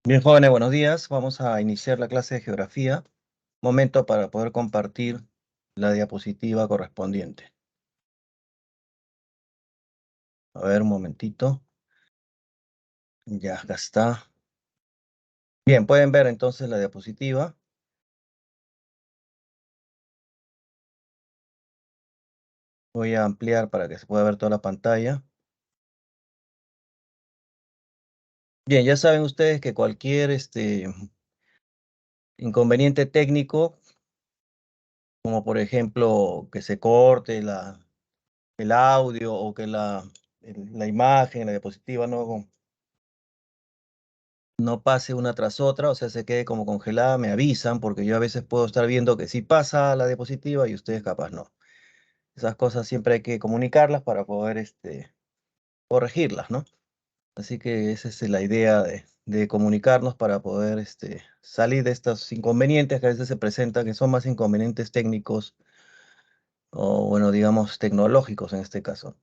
Bien, jóvenes, buenos días. Vamos a iniciar la clase de geografía. Momento para poder compartir la diapositiva correspondiente. A ver, un momentito. Ya, acá está. Bien, pueden ver entonces la diapositiva. Voy a ampliar para que se pueda ver toda la pantalla. Bien, ya saben ustedes que cualquier inconveniente técnico, como por ejemplo que se corte el audio o que la imagen, la diapositiva no pase una tras otra, o sea, se quede como congelada, me avisan, porque yo a veces puedo estar viendo que sí pasa la diapositiva y ustedes capaz no. Esas cosas siempre hay que comunicarlas para poder corregirlas, ¿no? Así que esa es la idea de comunicarnos para poder salir de estos inconvenientes que a veces se presentan, que son más inconvenientes técnicos o, bueno, digamos, tecnológicos en este caso.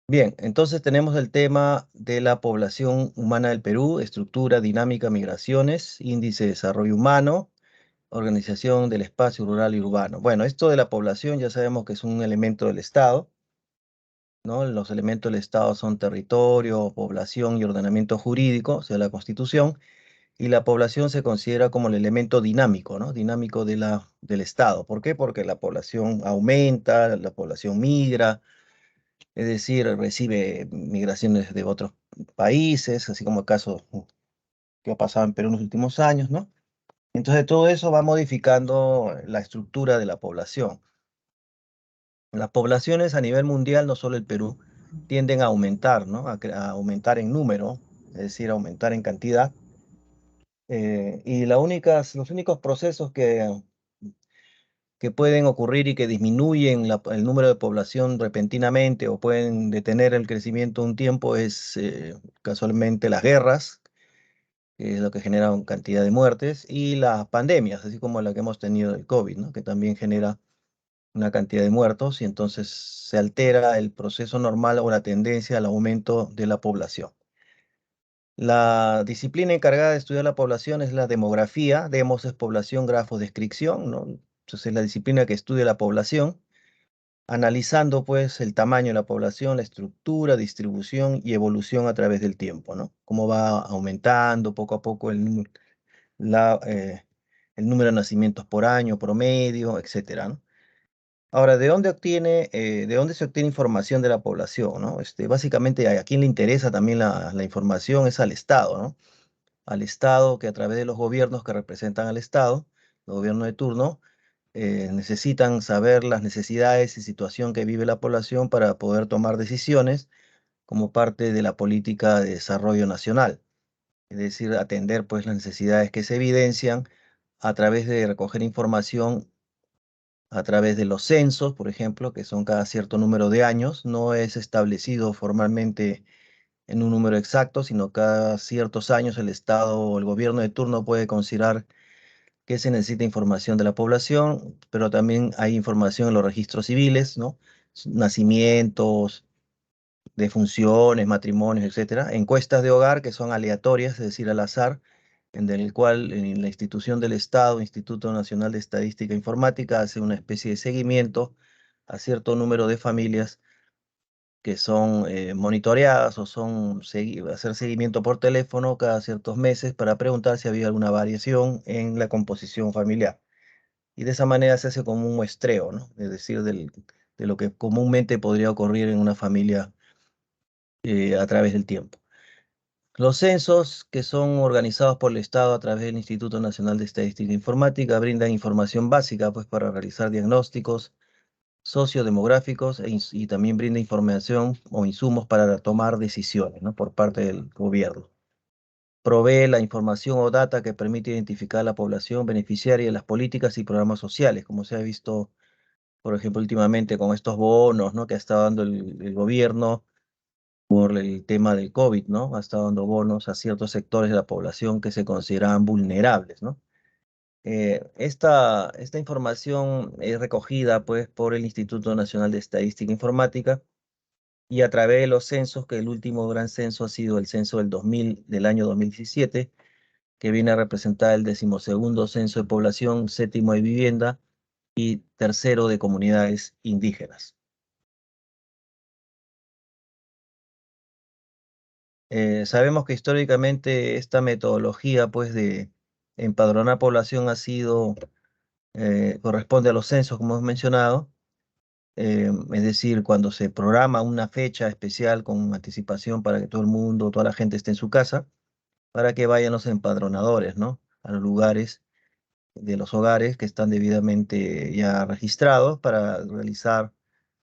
Bien, entonces tenemos el tema de la población humana del Perú, estructura, dinámica, migraciones, índice de desarrollo humano, organización del espacio rural y urbano. Bueno, esto de la población ya sabemos que es un elemento del Estado, ¿no? Los elementos del Estado son territorio, población y ordenamiento jurídico, o sea, la Constitución, y la población se considera como el elemento dinámico, ¿no? Dinámico del Estado. ¿Por qué? Porque la población aumenta, la población migra, es decir, recibe migraciones de otros países, así como el caso que ha pasado en Perú en los últimos años, ¿no? Entonces todo eso va modificando la estructura de la población. Las poblaciones a nivel mundial, no solo el Perú, tienden a aumentar, ¿no? A aumentar en número, es decir, aumentar en cantidad. Y los únicos procesos que pueden ocurrir y que disminuyen el número de población repentinamente o pueden detener el crecimiento un tiempo es casualmente las guerras, que es lo que genera una cantidad de muertes, y las pandemias, así como la que hemos tenido del COVID, ¿no? Que también genera una cantidad de muertos y entonces se altera el proceso normal o la tendencia al aumento de la población. La disciplina encargada de estudiar la población es la demografía. Demos es población, grafos, descripción, ¿no? Entonces es la disciplina que estudia la población, analizando pues el tamaño de la población, la estructura, distribución y evolución a través del tiempo, ¿no? Cómo va aumentando poco a poco la, eh, el número de nacimientos por año, promedio, etcétera, ¿no? Ahora, ¿de dónde se obtiene información de la población, no? Básicamente, a quién le interesa también la información es al Estado, ¿no? Al Estado, que a través de los gobiernos que representan al Estado, el gobierno de turno, necesitan saber las necesidades y situación que vive la población para poder tomar decisiones como parte de la política de desarrollo nacional. Es decir, atender pues las necesidades que se evidencian a través de recoger información a través de los censos, por ejemplo, que son cada cierto número de años. No es establecido formalmente en un número exacto, sino cada ciertos años el Estado o el gobierno de turno puede considerar que se necesita información de la población, pero también hay información en los registros civiles, ¿no? Nacimientos, defunciones, matrimonios, etcétera. Encuestas de hogar que son aleatorias, es decir, al azar, en el cual en la institución del Estado, Instituto Nacional de Estadística e Informática, hace una especie de seguimiento a cierto número de familias que son monitoreadas o hacer seguimiento por teléfono cada ciertos meses para preguntar si había alguna variación en la composición familiar. Y de esa manera se hace como un muestreo, ¿no? Es decir, de lo que comúnmente podría ocurrir en una familia a través del tiempo. Los censos, que son organizados por el Estado a través del Instituto Nacional de Estadística e Informática, brindan información básica pues, para realizar diagnósticos sociodemográficos y también brinda información o insumos para tomar decisiones, ¿no? Por parte del gobierno. Provee la información o data que permite identificar a la población beneficiaria de las políticas y programas sociales, como se ha visto, por ejemplo, últimamente con estos bonos, ¿no? Que ha estado dando el gobierno por el tema del COVID, ¿no? Ha estado dando bonos a ciertos sectores de la población que se consideraban vulnerables, ¿no? Esta información es recogida pues, por el Instituto Nacional de Estadística e Informática y a través de los censos, que el último gran censo ha sido el censo del año 2017, que viene a representar el 12º censo de población, 7º de vivienda y 3º de comunidades indígenas. Sabemos que históricamente esta metodología, pues, de empadronar población ha sido, corresponde a los censos, como hemos mencionado, es decir, cuando se programa una fecha especial con anticipación para que todo el mundo, toda la gente esté en su casa, para que vayan los empadronadores, ¿no? A los lugares de los hogares que están debidamente ya registrados para realizar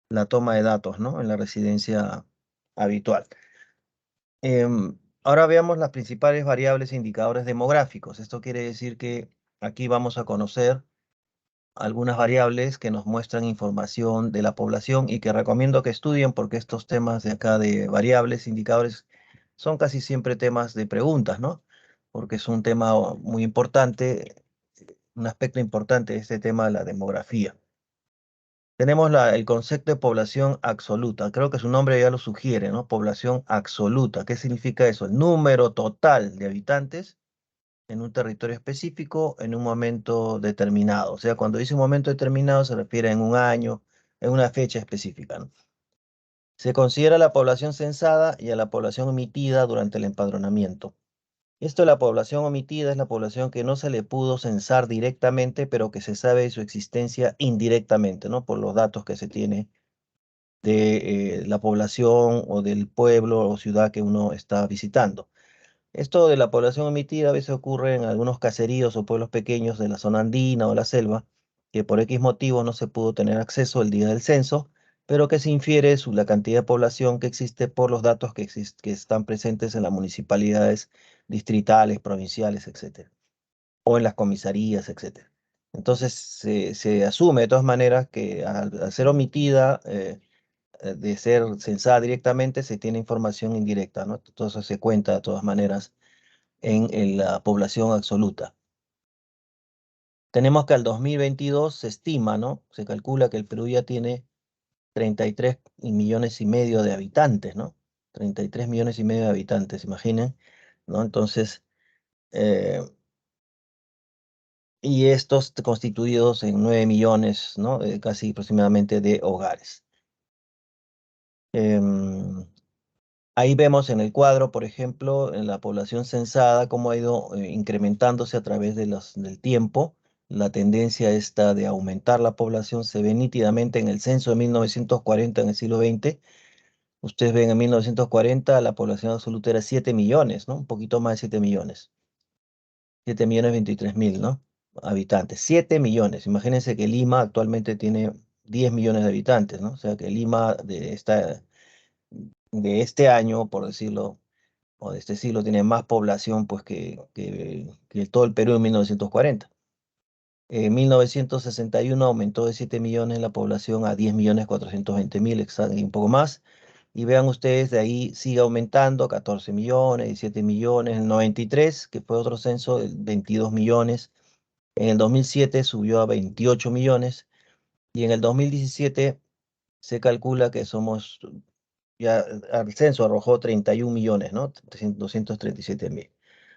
la toma de datos, ¿no? En la residencia habitual. Ahora veamos las principales variables e indicadores demográficos. Esto quiere decir que aquí vamos a conocer algunas variables que nos muestran información de la población y que recomiendo que estudien porque estos temas de acá de variables, indicadores, son casi siempre temas de preguntas, ¿no? Porque es un tema muy importante, un aspecto importante de este tema de la demografía. Tenemos el concepto de población absoluta. Creo que su nombre ya lo sugiere, ¿no? Población absoluta. ¿Qué significa eso? El número total de habitantes en un territorio específico en un momento determinado. O sea, cuando dice un momento determinado se refiere en un año, en una fecha específica, ¿no? Se considera la población censada y a la población omitida durante el empadronamiento. Esto de la población omitida es la población que no se le pudo censar directamente, pero que se sabe de su existencia indirectamente, ¿no? Por los datos que se tiene de la población o del pueblo o ciudad que uno está visitando. Esto de la población omitida a veces ocurre en algunos caseríos o pueblos pequeños de la zona andina o la selva, que por X motivo no se pudo tener acceso el día del censo, pero que se infiere la cantidad de población que existe por los datos que están presentes en las municipalidades distritales, provinciales, etcétera, o en las comisarías, etcétera. Entonces se asume de todas maneras que al ser omitida, de ser censada directamente, se tiene información indirecta, ¿no? Entonces se cuenta de todas maneras en la población absoluta. Tenemos que al 2022 se estima, ¿no? Se calcula que el Perú ya tiene 33 millones y medio de habitantes, ¿no? 33 millones y medio de habitantes, imaginen, ¿no? Entonces, eh, y estos constituidos en 9 millones, ¿no? Casi aproximadamente de hogares. Em, Ahí vemos en el cuadro, por ejemplo, en la población censada, cómo ha ido incrementándose a través del tiempo. La tendencia esta de aumentar la población se ve nítidamente en el censo de 1940 en el siglo XX. Ustedes ven en 1940 la población absoluta era 7 millones, ¿no? Un poquito más de 7 millones. 7.023.000, ¿no? Habitantes. 7 millones. Imagínense que Lima actualmente tiene 10 millones de habitantes, ¿no? O sea que Lima de este año, por decirlo, o de este siglo tiene más población pues que todo el Perú en 1940. En 1961 aumentó de 7 millones la población a 10.420.000, y un poco más. Y vean ustedes, de ahí sigue aumentando, 14 millones, 17 millones. En el 93, que fue otro censo, 22 millones. En el 2007 subió a 28 millones. Y en el 2017 se calcula que somos, ya al censo arrojó 31 millones, ¿no? 237.000.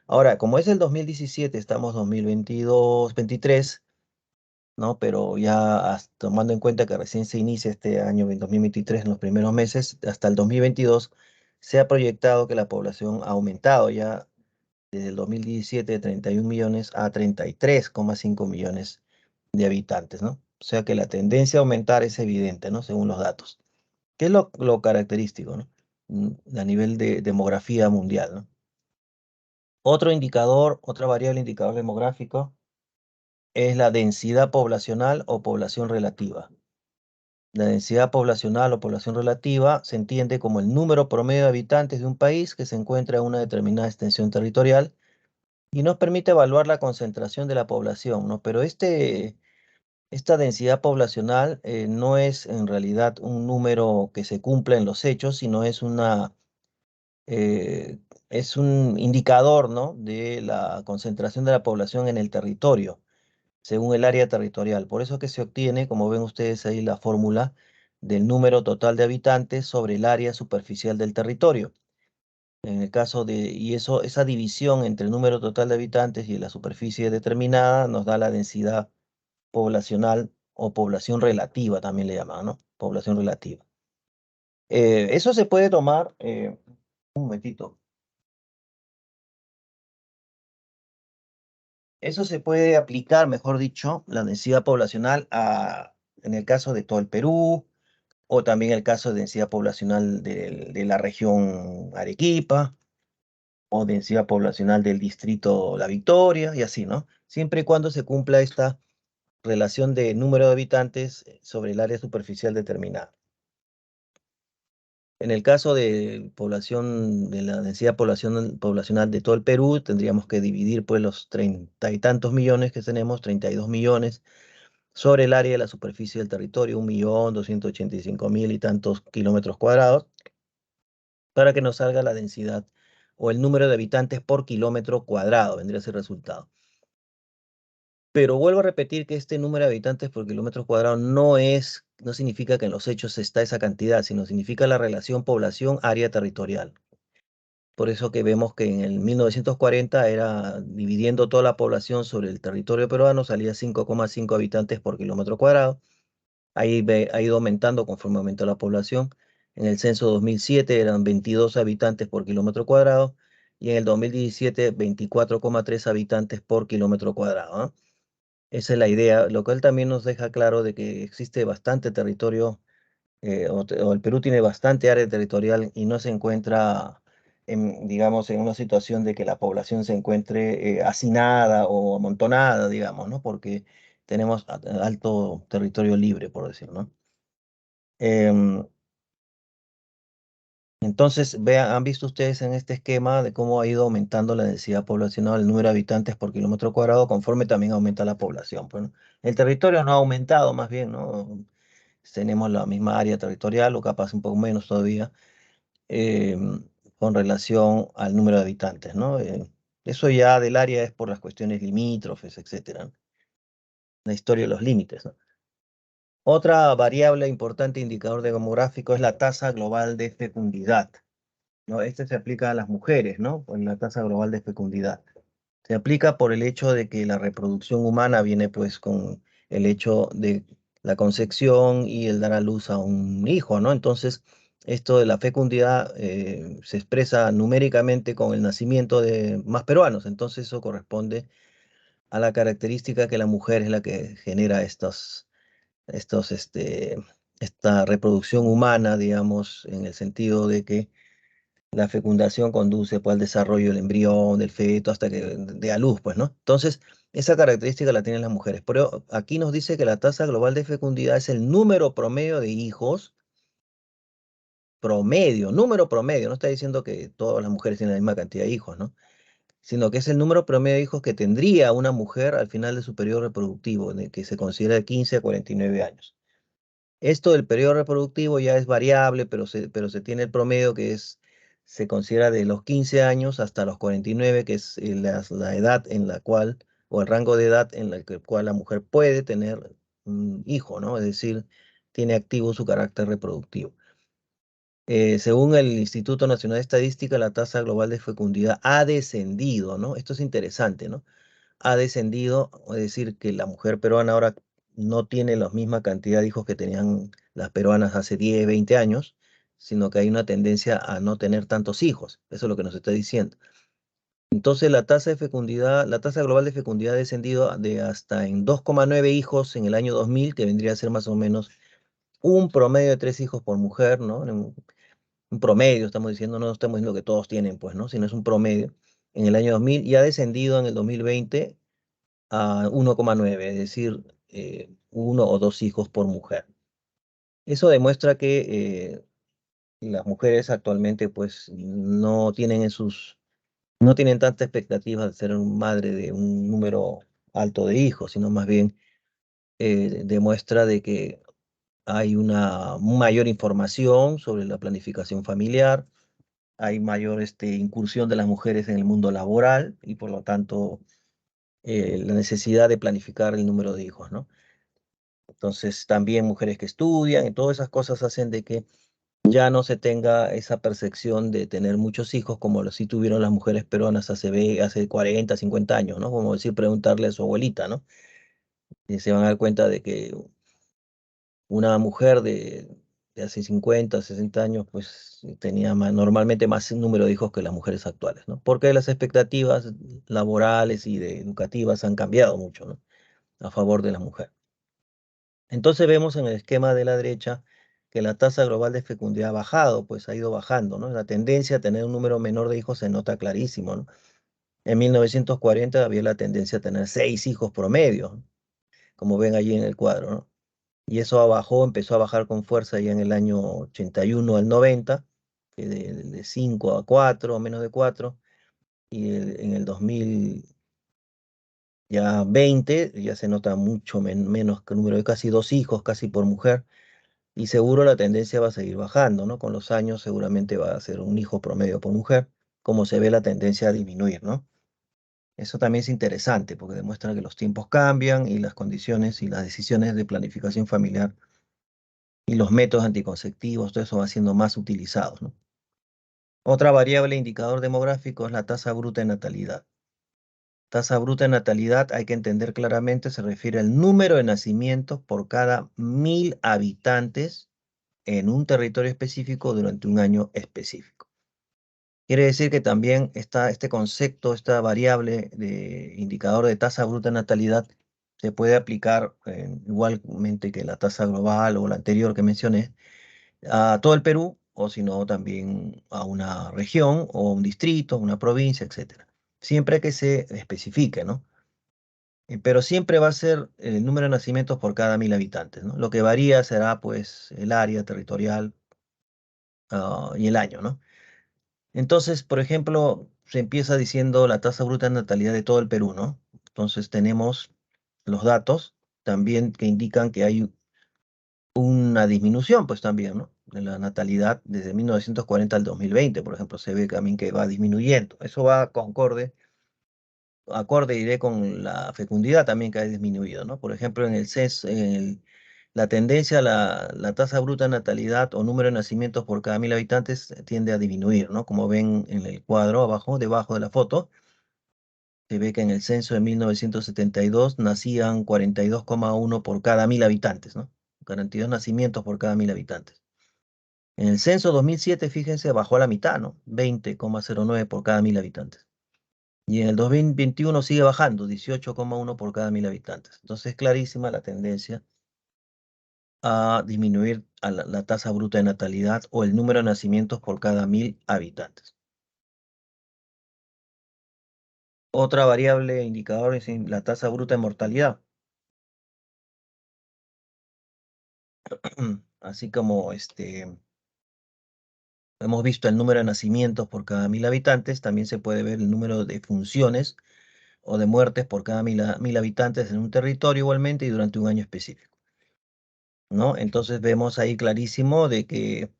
Ahora, como es el 2017, estamos 2022, 23, ¿no? Pero ya tomando en cuenta que recién se inicia este año 2023 en los primeros meses, hasta el 2022, se ha proyectado que la población ha aumentado ya desde el 2017 de 31 millones a 33,5 millones de habitantes, ¿no? O sea que la tendencia a aumentar es evidente, ¿no? Según los datos. ¿Qué es lo característico, ¿no? A nivel de demografía mundial, ¿no? Otro indicador, otra variable indicador demográfico es la densidad poblacional o población relativa. La densidad poblacional o población relativa se entiende como el número promedio de habitantes de un país que se encuentra en una determinada extensión territorial y nos permite evaluar la concentración de la población, ¿no? Pero esta densidad poblacional no es en realidad un número que se cumpla en los hechos, sino eh, es un indicador, ¿no? De la concentración de la población en el territorio, según el área territorial. Por eso que se obtiene, como ven ustedes ahí, la fórmula del número total de habitantes sobre el área superficial del territorio. En el caso de, y eso, esa división entre el número total de habitantes y la superficie determinada nos da la densidad poblacional o población relativa, también le llaman, ¿no? Población relativa. Eso se puede tomar, un momentito, eso se puede aplicar, mejor dicho, la densidad poblacional en el caso de todo el Perú, o también el caso de densidad poblacional de la región Arequipa, o densidad poblacional del distrito La Victoria, y así, ¿no? Siempre y cuando se cumpla esta relación de número de habitantes sobre el área superficial determinada. En el caso de población, de la densidad poblacional de todo el Perú, tendríamos que dividir pues los 30 y tantos millones que tenemos, 32 millones, sobre el área de la superficie del territorio, 1.285.000 y tantos kilómetros cuadrados, para que nos salga la densidad o el número de habitantes por kilómetro cuadrado, vendría a ser el resultado. Pero vuelvo a repetir que este número de habitantes por kilómetro cuadrado no significa que en los hechos está esa cantidad, sino significa la relación población-área territorial. Por eso que vemos que en el 1940 era dividiendo toda la población sobre el territorio peruano, salía 5,5 habitantes por kilómetro cuadrado. Ha ido aumentando conforme aumentó la población. En el censo 2007 eran 22 habitantes por kilómetro cuadrado y en el 2017 24,3 habitantes por kilómetro cuadrado, ¿ah? Esa es la idea, lo cual también nos deja claro de que existe bastante territorio, o el Perú tiene bastante área territorial y no se encuentra, digamos, en una situación de que la población se encuentre hacinada o amontonada, digamos, ¿no? Porque tenemos alto territorio libre, por decirlo, ¿no? Em, entonces, vean, han visto ustedes en este esquema de cómo ha ido aumentando la densidad poblacional, el número de habitantes por kilómetro cuadrado, conforme también aumenta la población, pues, ¿no? El territorio no ha aumentado, más bien, ¿no? Tenemos la misma área territorial, o capaz un poco menos todavía, con relación al número de habitantes, ¿no? Eso ya del área es por las cuestiones limítrofes, etcétera, ¿no? La historia de los límites, ¿no? Otra variable importante indicador demográfico es la tasa global de fecundidad, ¿no? Este se aplica a las mujeres, ¿no? Pues la tasa global de fecundidad. Se aplica por el hecho de que la reproducción humana viene pues con el hecho de la concepción y el dar a luz a un hijo, ¿no? Entonces, esto de la fecundidad se expresa numéricamente con el nacimiento de más peruanos. Entonces, eso corresponde a la característica que la mujer es la que genera esta reproducción humana, digamos, en el sentido de que la fecundación conduce pues, al desarrollo del embrión, del feto, hasta que dé a luz, pues, ¿no? Entonces, esa característica la tienen las mujeres. Pero aquí nos dice que la tasa global de fecundidad es el número promedio de hijos, promedio, número promedio. No está diciendo que todas las mujeres tienen la misma cantidad de hijos, ¿no? Sino que es el número promedio de hijos que tendría una mujer al final de su periodo reproductivo, en el que se considera de 15 a 49 años. Esto del periodo reproductivo ya es variable, pero se tiene el promedio se considera de los 15 años hasta los 49, que es la edad en la cual, o el rango de edad en el cual la mujer puede tener un hijo, ¿no? Es decir, tiene activo su carácter reproductivo. Según el Instituto Nacional de Estadística, la tasa global de fecundidad ha descendido, ¿no? Esto es interesante, ¿no? Ha descendido, es decir, que la mujer peruana ahora no tiene la misma cantidad de hijos que tenían las peruanas hace 10, 20 años, sino que hay una tendencia a no tener tantos hijos. Eso es lo que nos está diciendo. Entonces, la tasa de fecundidad, la tasa global de fecundidad ha descendido de hasta en 2,9 hijos en el año 2000, que vendría a ser más o menos un promedio de 3 hijos por mujer, ¿no? Un promedio, estamos diciendo, no estamos diciendo que todos tienen, pues, ¿no? Sino es un promedio en el año 2000 y ha descendido en el 2020 a 1,9, es decir, uno o dos hijos por mujer. Eso demuestra que las mujeres actualmente pues no tienen tanta expectativa de ser madre de un número alto de hijos, sino más bien demuestra de que hay una mayor información sobre la planificación familiar, hay mayor incursión de las mujeres en el mundo laboral y por lo tanto la necesidad de planificar el número de hijos, ¿no? Entonces, también mujeres que estudian y todas esas cosas hacen de que ya no se tenga esa percepción de tener muchos hijos como lo sí tuvieron las mujeres peruanas hace 40, 50 años, ¿no? Como decir, preguntarle a su abuelita, ¿no? Y se van a dar cuenta de que una mujer de hace 50, 60 años, pues tenía normalmente más número de hijos que las mujeres actuales, ¿no? Porque las expectativas laborales y educativas han cambiado mucho, ¿no? A favor de la mujer. Entonces vemos en el esquema de la derecha que la tasa global de fecundidad ha bajado, pues ha ido bajando, ¿no? La tendencia a tener un número menor de hijos se nota clarísimo, ¿no? En 1940 había la tendencia a tener 6 hijos promedio, ¿no? Como ven allí en el cuadro, ¿no? Y eso bajó, empezó a bajar con fuerza ya en el año 81 al 90, que de 5 a 4, menos de 4, y en el 2000 ya 20, ya se nota mucho menos que el número de casi 2 hijos, casi por mujer. Y seguro la tendencia va a seguir bajando, ¿no? Con los años seguramente va a ser un hijo promedio por mujer, como se ve la tendencia a disminuir, ¿no? Eso también es interesante porque demuestra que los tiempos cambian y las condiciones y las decisiones de planificación familiar y los métodos anticonceptivos, todo eso va siendo más utilizados, ¿no? Otra variable indicador demográfico es la tasa bruta de natalidad. Tasa bruta de natalidad, hay que entender claramente, se refiere al número de nacimientos por cada 1000 habitantes en un territorio específico durante un año específico. Quiere decir que también este concepto, esta variable de indicador de tasa bruta de natalidad, se puede aplicar igualmente que la tasa global o la anterior que mencioné, a todo el Perú, o si no, también a una región o un distrito, una provincia, etcétera. Siempre que se especifique, ¿no? Pero siempre va a ser el número de nacimientos por cada 1000 habitantes, ¿no? Lo que varía será, pues, el área territorial, y el año, ¿no? Entonces, por ejemplo, se empieza diciendo la tasa bruta de natalidad de todo el Perú, ¿no? Entonces tenemos los datos también que indican que hay una disminución, pues también, ¿no? De la natalidad desde 1940 al 2020, por ejemplo, se ve también que va disminuyendo. Eso va acorde diré con la fecundidad también que ha disminuido, ¿no? Por ejemplo, en el CES, la tendencia, la tasa bruta de natalidad o número de nacimientos por cada 1000 habitantes tiende a disminuir, ¿no? Como ven en el cuadro abajo, debajo de la foto, se ve que en el censo de 1972 nacían 42,1 por cada 1000 habitantes, ¿no? 42 nacimientos por cada 1000 habitantes. En el censo 2007, fíjense, bajó a la mitad, ¿no? 20,09 por cada 1000 habitantes. Y en el 2021 sigue bajando, 18,1 por cada 1000 habitantes. Entonces es clarísima la tendencia a disminuir a la tasa bruta de natalidad o el número de nacimientos por cada 1000 habitantes. Otra variable indicador es la tasa bruta de mortalidad. Así como hemos visto el número de nacimientos por cada 1000 habitantes, también se puede ver el número de funciones o de muertes por cada 1000 habitantes en un territorio igualmente y durante un año específico, ¿no? Entonces vemos ahí clarísimo de que,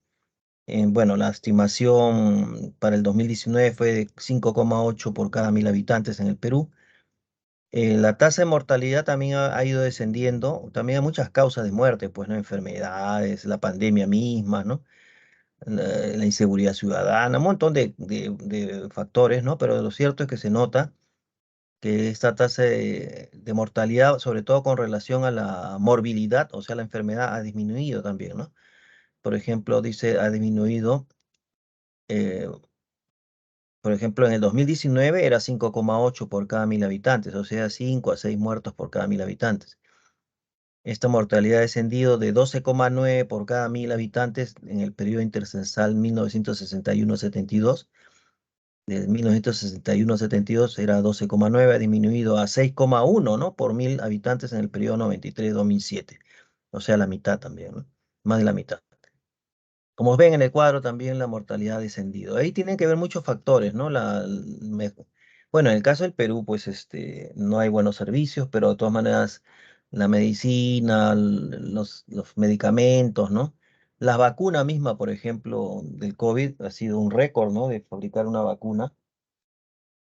bueno, la estimación para el 2019 fue de 5,8 por cada 1000 habitantes en el Perú. La tasa de mortalidad también ha ido descendiendo, también hay muchas causas de muerte, pues, ¿no? Enfermedades, la pandemia misma, ¿no? La inseguridad ciudadana, un montón de factores, ¿no? Pero lo cierto es que se nota que esta tasa de mortalidad, sobre todo con relación a la morbilidad, o sea, la enfermedad, ha disminuido también, ¿no? Por ejemplo, dice, ha disminuido, eh, por ejemplo, en el 2019 era 5,8 por cada 1000 habitantes, o sea, 5 a 6 muertos por cada 1000 habitantes. Esta mortalidad ha descendido de 12,9 por cada 1000 habitantes en el periodo intercensal 1961-72. De 1961 a 72 era 12,9, ha disminuido a 6,1, ¿no? Por 1000 habitantes en el periodo 93-2007. O sea, la mitad también, ¿no? Más de la mitad. Como ven en el cuadro, también la mortalidad ha descendido. Ahí tienen que ver muchos factores, ¿no? Bueno, en el caso del Perú, pues no hay buenos servicios, pero de todas maneras, la medicina, los medicamentos, ¿no? La vacuna misma, por ejemplo, del COVID, ha sido un récord, ¿no? De fabricar una vacuna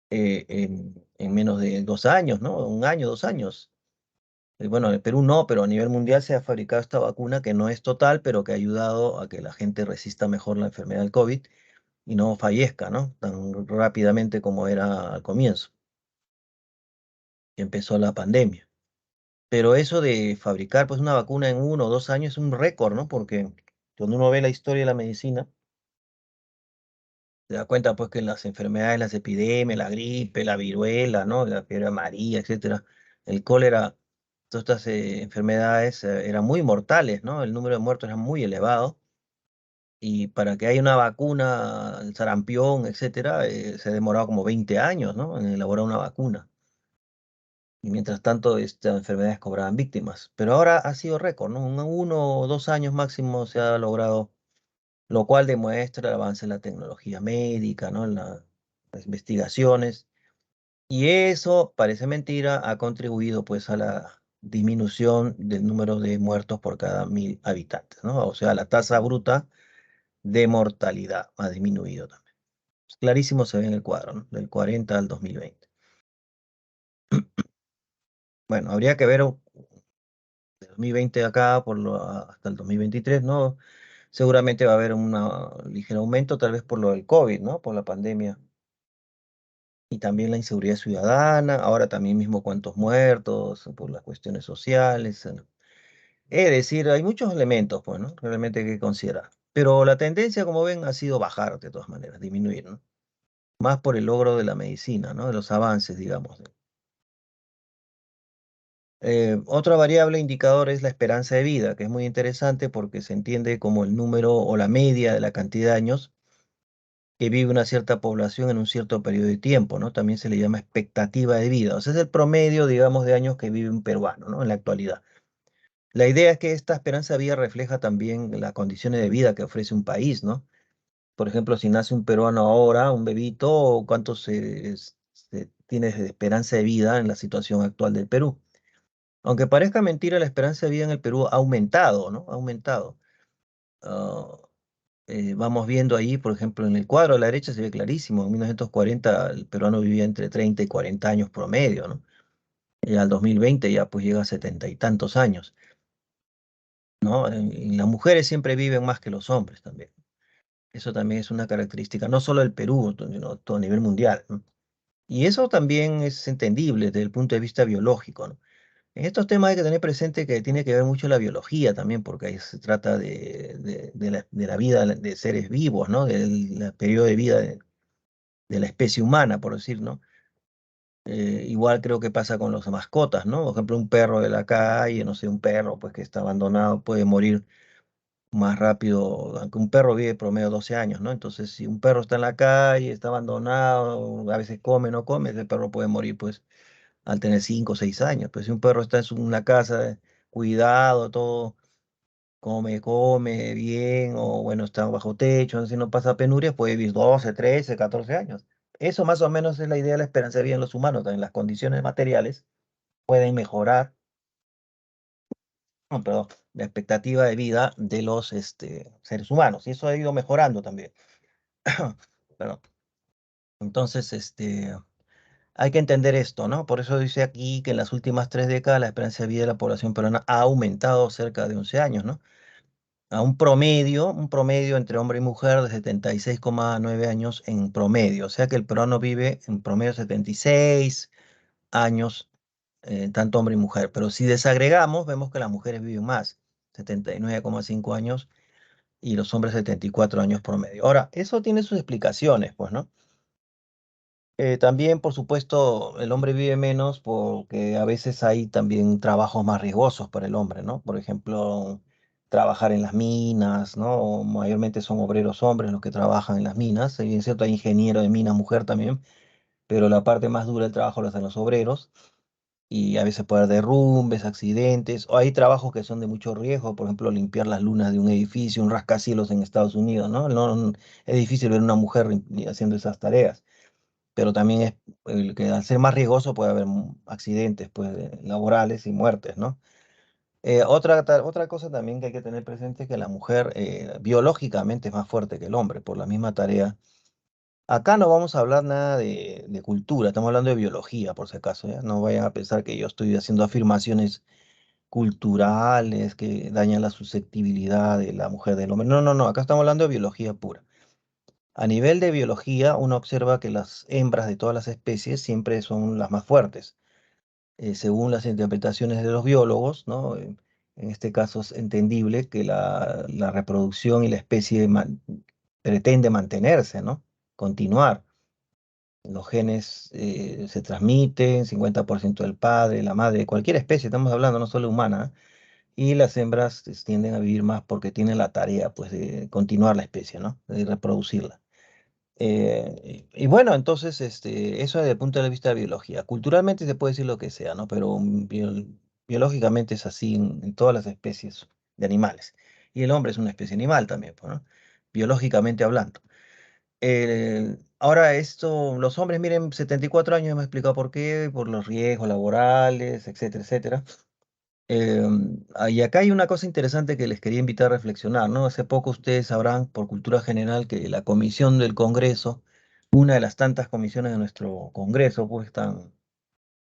en menos de 2 años, ¿no? Un año, 2 años. Bueno, en el Perú no, pero a nivel mundial se ha fabricado esta vacuna que no es total, pero que ha ayudado a que la gente resista mejor la enfermedad del COVID y no fallezca, ¿no? Tan rápidamente como era al comienzo, que empezó la pandemia. Pero eso de fabricar pues una vacuna en 1 o 2 años es un récord, ¿no? Porque cuando uno ve la historia de la medicina, se da cuenta pues que las enfermedades, las epidemias, la gripe, la viruela, ¿no? La fiebre amarilla, etcétera, el cólera, todas estas enfermedades eran muy mortales, ¿no? El número de muertos era muy elevado y para que haya una vacuna, el sarampión, etcétera, se ha demorado como 20 años, ¿no? En elaborar una vacuna. Y mientras tanto, estas enfermedades cobraban víctimas. Pero ahora ha sido récord, ¿no? En 1 o 2 años máximo se ha logrado, lo cual demuestra el avance en la tecnología médica, ¿no? En las investigaciones. Y eso, parece mentira, ha contribuido pues a la disminución del número de muertos por cada 1000 habitantes, ¿no? O sea, la tasa bruta de mortalidad ha disminuido también. Clarísimo se ve en el cuadro, ¿no? Del 40 al 2020. Bueno, habría que ver 2020 acá hasta el 2023, ¿no? Seguramente va a haber un ligero aumento, tal vez por lo del COVID, ¿no? Por la pandemia. Y también la inseguridad ciudadana, ahora también mismo cuántos muertos, por las cuestiones sociales. Es decir, hay muchos elementos, pues, ¿no? Realmente hay que considerar. Pero la tendencia, como ven, ha sido bajar de todas maneras, disminuir, ¿no? Más por el logro de la medicina, ¿no? De los avances, digamos. Otra variable indicador es la esperanza de vida, que es muy interesante porque se entiende como el número o la media de la cantidad de años que vive una cierta población en un cierto periodo de tiempo, ¿no? También se le llama expectativa de vida. O sea, es el promedio, digamos, de años que vive un peruano, ¿no? En la actualidad. La idea es que esta esperanza de vida refleja también las condiciones de vida que ofrece un país, ¿no? Por ejemplo, si nace un peruano ahora, un bebito, ¿cuánto se tiene de esperanza de vida en la situación actual del Perú? Aunque parezca mentira, la esperanza de vida en el Perú ha aumentado, ¿no? Ha aumentado. Ah, vamos viendo ahí, por ejemplo, en el cuadro a la derecha se ve clarísimo. En 1940 el peruano vivía entre 30 y 40 años promedio, ¿no? Y al 2020 ya pues llega a 70 y tantos años, ¿no? Y las mujeres siempre viven más que los hombres también. Eso también es una característica, no solo del Perú, sino todo a nivel mundial, ¿no? Y eso también es entendible desde el punto de vista biológico, ¿no? En estos temas hay que tener presente que tiene que ver mucho la biología también, porque ahí se trata de la vida de seres vivos, ¿no? Del periodo de vida de la especie humana, por decir, ¿no? Igual creo que pasa con las mascotas, ¿no? Por ejemplo, un perro de la calle, no sé, un perro pues que está abandonado puede morir más rápido, aunque un perro vive promedio 12 años, ¿no? Entonces, si un perro está en la calle, está abandonado, a veces come, no come, ese perro puede morir pues al tener 5 o 6 años. Pues si un perro está en una casa, cuidado, todo, come bien, o bueno, está bajo techo, si no pasa penurias, puede vivir 12, 13, 14 años. Eso más o menos es la idea de la esperanza de vida en los humanos. También las condiciones materiales pueden mejorar, no, perdón, la expectativa de vida de los seres humanos. Y eso ha ido mejorando también. Perdón. Entonces, hay que entender esto, ¿no? Por eso dice aquí que en las últimas 3 décadas la esperanza de vida de la población peruana ha aumentado cerca de 11 años, ¿no? A un promedio entre hombre y mujer de 76,9 años en promedio. O sea que el peruano vive en promedio 76 años, tanto hombre y mujer. Pero si desagregamos, vemos que las mujeres viven más, 79,5 años, y los hombres 74 años promedio. Ahora, eso tiene sus explicaciones, pues, ¿no? También, por supuesto, el hombre vive menos porque a veces hay también trabajos más riesgosos para el hombre, ¿no? Por ejemplo, trabajar en las minas, ¿no? Mayormente son obreros hombres los que trabajan en las minas. Si bien es cierto, hay ingeniero de mina mujer también, pero la parte más dura del trabajo la hacen los obreros. Y a veces puede haber derrumbes, accidentes, o hay trabajos que son de mucho riesgo, por ejemplo, limpiar las lunas de un edificio, un rascacielos en Estados Unidos, ¿no? Es difícil ver una mujer haciendo esas tareas, pero también es el que al ser más riesgoso puede haber accidentes pues, laborales y muertes, ¿no? Otra cosa también que hay que tener presente es que la mujer biológicamente es más fuerte que el hombre por la misma tarea. Acá no vamos a hablar nada de cultura, estamos hablando de biología, por si acaso, ¿ya? No vayan a pensar que yo estoy haciendo afirmaciones culturales que dañan la susceptibilidad de la mujer del hombre. No, no, no, acá estamos hablando de biología pura. A nivel de biología, uno observa que las hembras de todas las especies siempre son las más fuertes, según las interpretaciones de los biólogos, ¿no? En este caso es entendible que la reproducción y la especie pretende mantenerse, ¿no? Continuar. Los genes se transmiten, 50% del padre, la madre, de cualquier especie, estamos hablando, no solo humana, ¿eh? Y las hembras tienden a vivir más porque tienen la tarea, pues, de continuar la especie, ¿no? De reproducirla. Y bueno, entonces, eso desde el punto de vista de biología. Culturalmente se puede decir lo que sea, ¿no? Pero biológicamente es así en todas las especies de animales. Y el hombre es una especie animal también, pues, ¿no? Biológicamente hablando. Ahora esto, los hombres, miren, 74 años, me he explicado por qué, por los riesgos laborales, etcétera, etcétera. Y acá hay una cosa interesante que les quería invitar a reflexionar, ¿no? Hace poco ustedes sabrán, por cultura general, que la comisión del Congreso, una de las tantas comisiones de nuestro Congreso, pues tan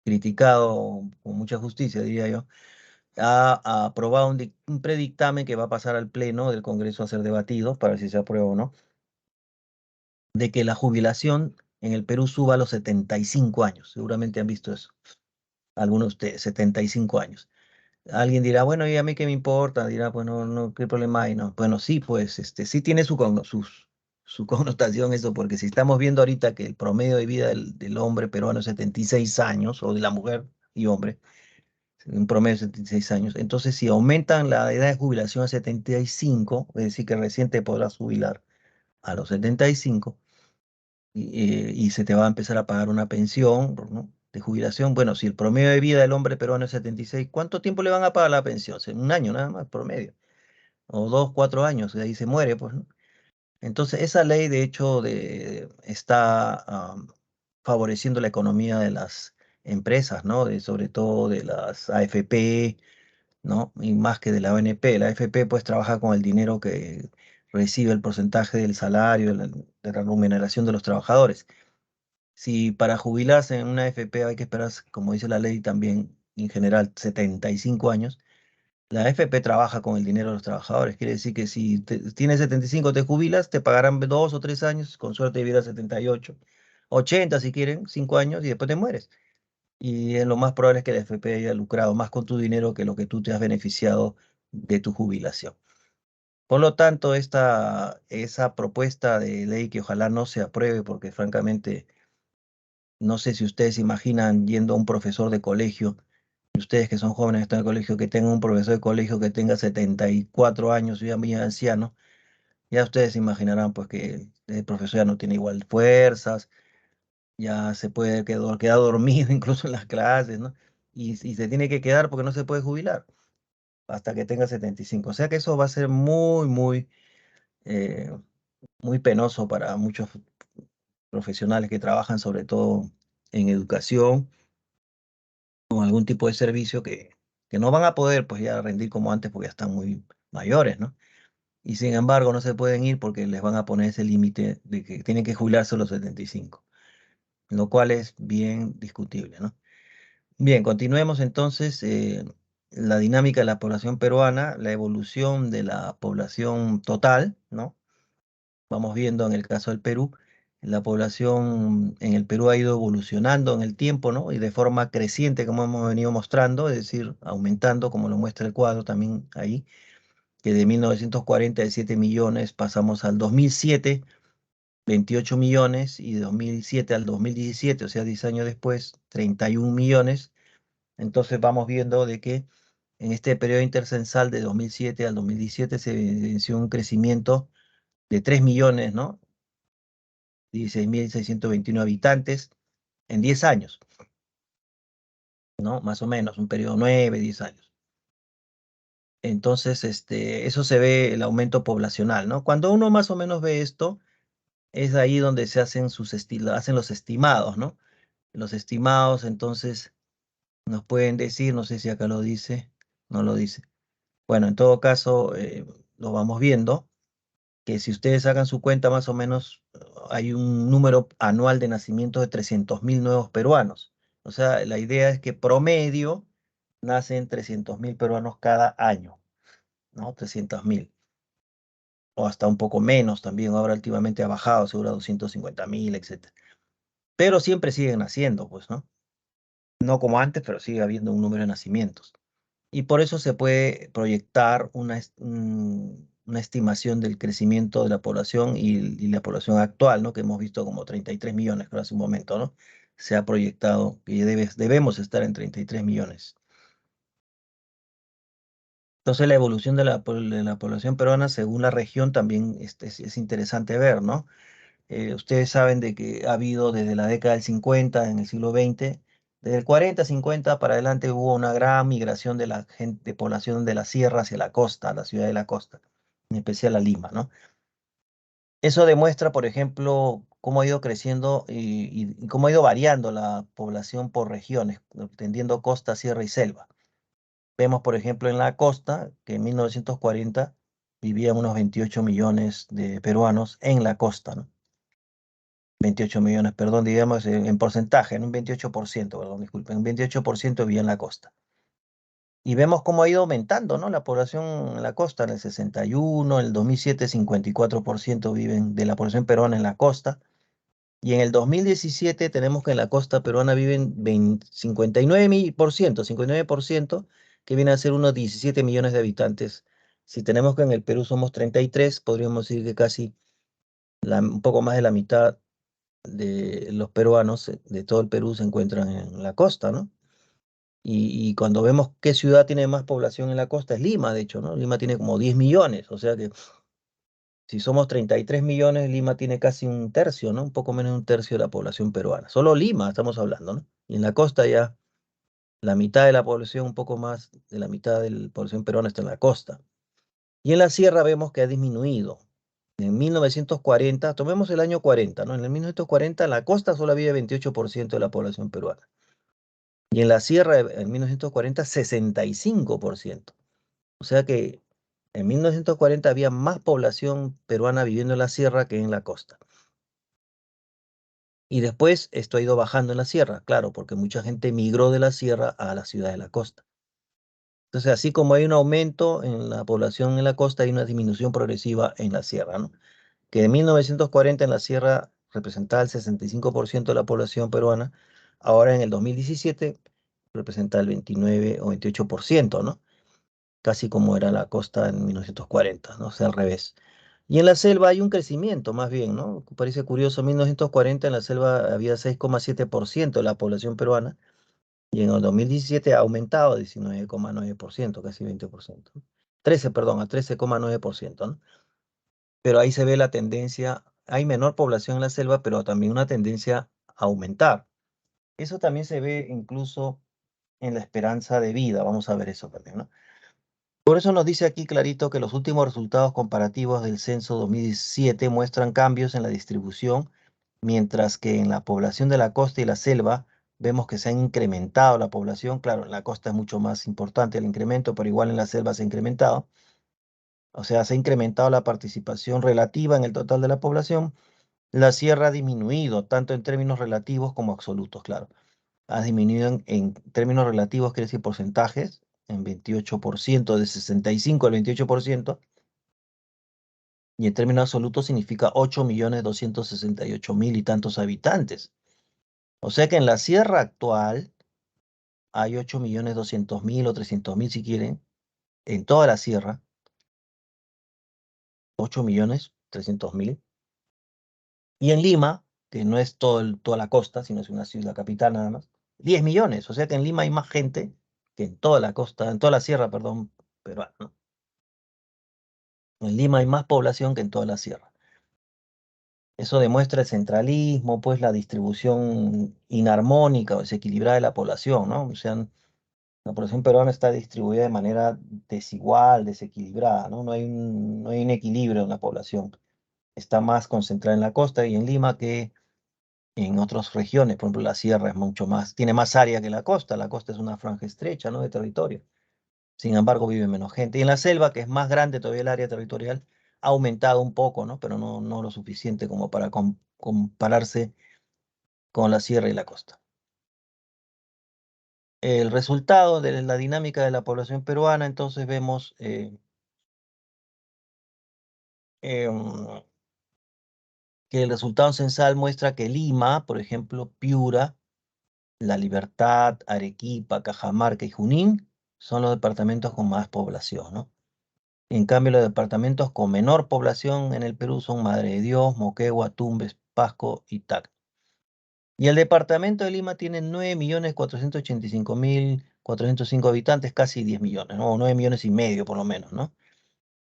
criticado con mucha justicia, diría yo, ha aprobado un predictamen que va a pasar al Pleno del Congreso a ser debatido, para ver si se aprueba o no, de que la jubilación en el Perú suba a los 75 años. Seguramente han visto eso, algunos de ustedes, 75 años. Alguien dirá, bueno, ¿y a mí qué me importa? Dirá, bueno, no, ¿qué problema hay? No, bueno, sí, pues, sí tiene su connotación eso, porque si estamos viendo ahorita que el promedio de vida del hombre peruano es 76 años, o de la mujer y hombre, un promedio de 76 años, entonces si aumentan la edad de jubilación a 75, es decir, que recién te podrás jubilar a los 75, y se te va a empezar a pagar una pensión, ¿no? De jubilación. Bueno, si el promedio de vida del hombre peruano es 76, ¿cuánto tiempo le van a pagar la pensión? Un año nada más, promedio. O 2, 4 años, y ahí se muere, pues, ¿no? Entonces, esa ley, de hecho, está favoreciendo la economía de las empresas, ¿no? Sobre todo de las AFP, ¿no? Y más que de la ONP. La AFP, pues, trabaja con el dinero que recibe el porcentaje del salario, de la remuneración de los trabajadores. Si para jubilarse en una AFP hay que esperar, como dice la ley también, en general, 75 años, la AFP trabaja con el dinero de los trabajadores. Quiere decir que si tienes 75, te jubilas, te pagarán 2 o 3 años, con suerte vivirás 78, 80 si quieren, 5 años y después te mueres. Y lo más probable es que la AFP haya lucrado más con tu dinero que lo que tú te has beneficiado de tu jubilación. Por lo tanto, esa propuesta de ley que ojalá no se apruebe, porque francamente no sé si ustedes se imaginan yendo a un profesor de colegio, y ustedes que son jóvenes que están en el colegio, que tengan un profesor de colegio que tenga 74 años, ya muy anciano, ya ustedes se imaginarán pues que el profesor ya no tiene igual fuerzas, ya se puede quedar dormido incluso en las clases, ¿no? Y se tiene que quedar porque no se puede jubilar hasta que tenga 75. O sea que eso va a ser muy, muy, eh, muy penoso para muchos profesionales que trabajan sobre todo en educación con algún tipo de servicio que no van a poder pues ya rendir como antes porque ya están muy mayores, ¿no? Y sin embargo no se pueden ir porque les van a poner ese límite de que tienen que jubilarse a los 75, lo cual es bien discutible, ¿no? Bien, continuemos entonces la dinámica de la población peruana, la evolución de la población total, ¿no? Vamos viendo en el caso del Perú, la población en el Perú ha ido evolucionando en el tiempo, ¿no? Y de forma creciente, como hemos venido mostrando, es decir, aumentando, como lo muestra el cuadro también ahí, que de 1947 millones pasamos al 2007, 28 millones, y de 2007 al 2017, o sea, 10 años después, 31 millones. Entonces vamos viendo de que en este periodo intercensal de 2007 al 2017 se evidenció un crecimiento de 3 millones, ¿no? 16.621 habitantes en 10 años, ¿no? Más o menos, un periodo 9, 10 años. Entonces, eso se ve el aumento poblacional, ¿no? Cuando uno más o menos ve esto, es ahí donde se hacen hacen los estimados, ¿no? Los estimados, entonces, nos pueden decir, no sé si acá lo dice, no lo dice. Bueno, en todo caso, lo vamos viendo, que si ustedes hagan su cuenta, más o menos hay un número anual de nacimientos de 300.000 nuevos peruanos. O sea, la idea es que promedio nacen 300.000 peruanos cada año, ¿no? 300.000, o hasta un poco menos también, ahora últimamente ha bajado, seguro a 250.000, etcétera. Pero siempre siguen naciendo, pues, ¿no? No como antes, pero sigue habiendo un número de nacimientos. Y por eso se puede proyectar una estimación del crecimiento de la población y la población actual, ¿no? Que hemos visto como 33 millones, creo, hace un momento, ¿no? Se ha proyectado que debemos estar en 33 millones. Entonces, la evolución de la población peruana según la región también es interesante ver, ¿no? Ustedes saben de que ha habido desde la década del 50, en el siglo XX, desde el 40, 50 para adelante hubo una gran migración de la gente, de población de la sierra hacia la costa, a la ciudad de la costa, en especial a Lima, ¿no? Eso demuestra, por ejemplo, cómo ha ido creciendo y cómo ha ido variando la población por regiones, entendiendo costa, sierra y selva. Vemos, por ejemplo, en la costa que en 1940 vivían unos 28 millones de peruanos en la costa, ¿no? 28 millones, perdón, digamos en porcentaje, en un 28%, perdón, disculpen, un 28% vivía en la costa. Y vemos cómo ha ido aumentando, ¿no? La población en la costa, en el 61, en el 2007, 54% viven de la población peruana en la costa. Y en el 2017 tenemos que en la costa peruana viven 59%, 59%, que viene a ser unos 17 millones de habitantes. Si tenemos que en el Perú somos 33, podríamos decir que casi un poco más de la mitad de los peruanos de todo el Perú se encuentran en la costa, ¿no? Y cuando vemos qué ciudad tiene más población en la costa, es Lima, de hecho, ¿no? Lima tiene como 10 millones, o sea que si somos 33 millones, Lima tiene casi un tercio, ¿no? Un poco menos de un tercio de la población peruana. Solo Lima estamos hablando, ¿no? Y en la costa ya la mitad de la población, un poco más de la mitad de la población peruana está en la costa. Y en la sierra vemos que ha disminuido. En 1940, tomemos el año 40, ¿no? En el 1940 en la costa solo había 28% de la población peruana. Y en la sierra en 1940, 65%. O sea que en 1940 había más población peruana viviendo en la sierra que en la costa. Y después esto ha ido bajando en la sierra, claro, porque mucha gente migró de la sierra a la ciudad de la costa. Entonces, así como hay un aumento en la población en la costa, hay una disminución progresiva en la sierra, ¿no? Que en 1940 en la sierra representaba el 65% de la población peruana, ahora en el 2017 representa el 29 o 28%, ¿no? Casi como era la costa en 1940, ¿no? O sea, al revés. Y en la selva hay un crecimiento, más bien, ¿no? Parece curioso, en 1940 en la selva había 6,7% de la población peruana y en el 2017 ha aumentado a 19,9%, casi 20%. 13, perdón, a 13,9%, ¿no? Pero ahí se ve la tendencia, hay menor población en la selva, pero también una tendencia a aumentar. Eso también se ve incluso en la esperanza de vida, vamos a ver eso también, ¿no? Por eso nos dice aquí clarito que los últimos resultados comparativos del censo 2017 muestran cambios en la distribución, mientras que en la población de la costa y la selva vemos que se ha incrementado la población. Claro, en la costa es mucho más importante el incremento, pero igual en la selva se ha incrementado. O sea, se ha incrementado la participación relativa en el total de la población. La sierra ha disminuido, tanto en términos relativos como absolutos, claro. Ha disminuido en términos relativos, quiere decir porcentajes, en 28%, de 65 al 28%, y en términos absolutos significa 8.268.000 y tantos habitantes. O sea que en la sierra actual hay 8.200.000 o 300.000 si quieren, en toda la sierra, 8.300.000. Y en Lima, que no es toda la costa, sino es una ciudad capital nada más, 10 millones. O sea que en Lima hay más gente que en toda la costa, en toda la sierra, perdón, peruana, ¿no? En Lima hay más población que en toda la sierra. Eso demuestra el centralismo, pues la distribución inarmónica o desequilibrada de la población, ¿no? O sea, la población peruana está distribuida de manera desigual, desequilibrada, ¿no? No hay un equilibrio en la población. Está más concentrada en la costa y en Lima que en otras regiones. Por ejemplo, la sierra es mucho más, tiene más área que la costa. La costa es una franja estrecha, ¿no? De territorio. Sin embargo, vive menos gente. Y en la selva, que es más grande todavía el área territorial, ha aumentado un poco, ¿no? Pero no lo suficiente como para compararse con la sierra y la costa. El resultado de la dinámica de la población peruana, entonces vemos em, que el resultado censal muestra que Lima, por ejemplo, Piura, La Libertad, Arequipa, Cajamarca y Junín son los departamentos con más población, ¿no? En cambio, los departamentos con menor población en el Perú son Madre de Dios, Moquegua, Tumbes, Pasco y Tacna. Y el departamento de Lima tiene 9.485.405 habitantes, casi 10 millones, ¿no? O 9 millones y medio por lo menos, ¿no?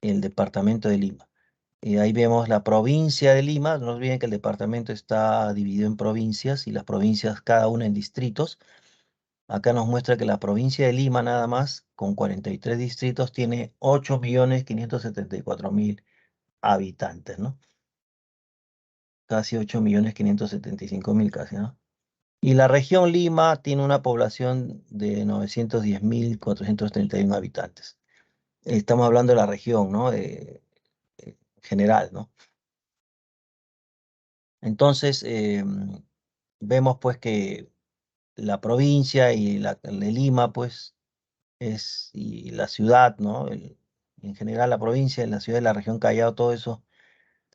El departamento de Lima. Y ahí vemos la provincia de Lima. No olviden que el departamento está dividido en provincias y las provincias cada una en distritos. Acá nos muestra que la provincia de Lima nada más, con 43 distritos, tiene 8.574.000 habitantes, ¿no? Casi 8.575.000 casi, ¿no? Y la región Lima tiene una población de 910.431 habitantes. Estamos hablando de la región, ¿no? General, ¿no? Entonces, vemos pues que la provincia y la de Lima, pues, y la ciudad, ¿no? En general la provincia, la ciudad de la región Callao, todo eso,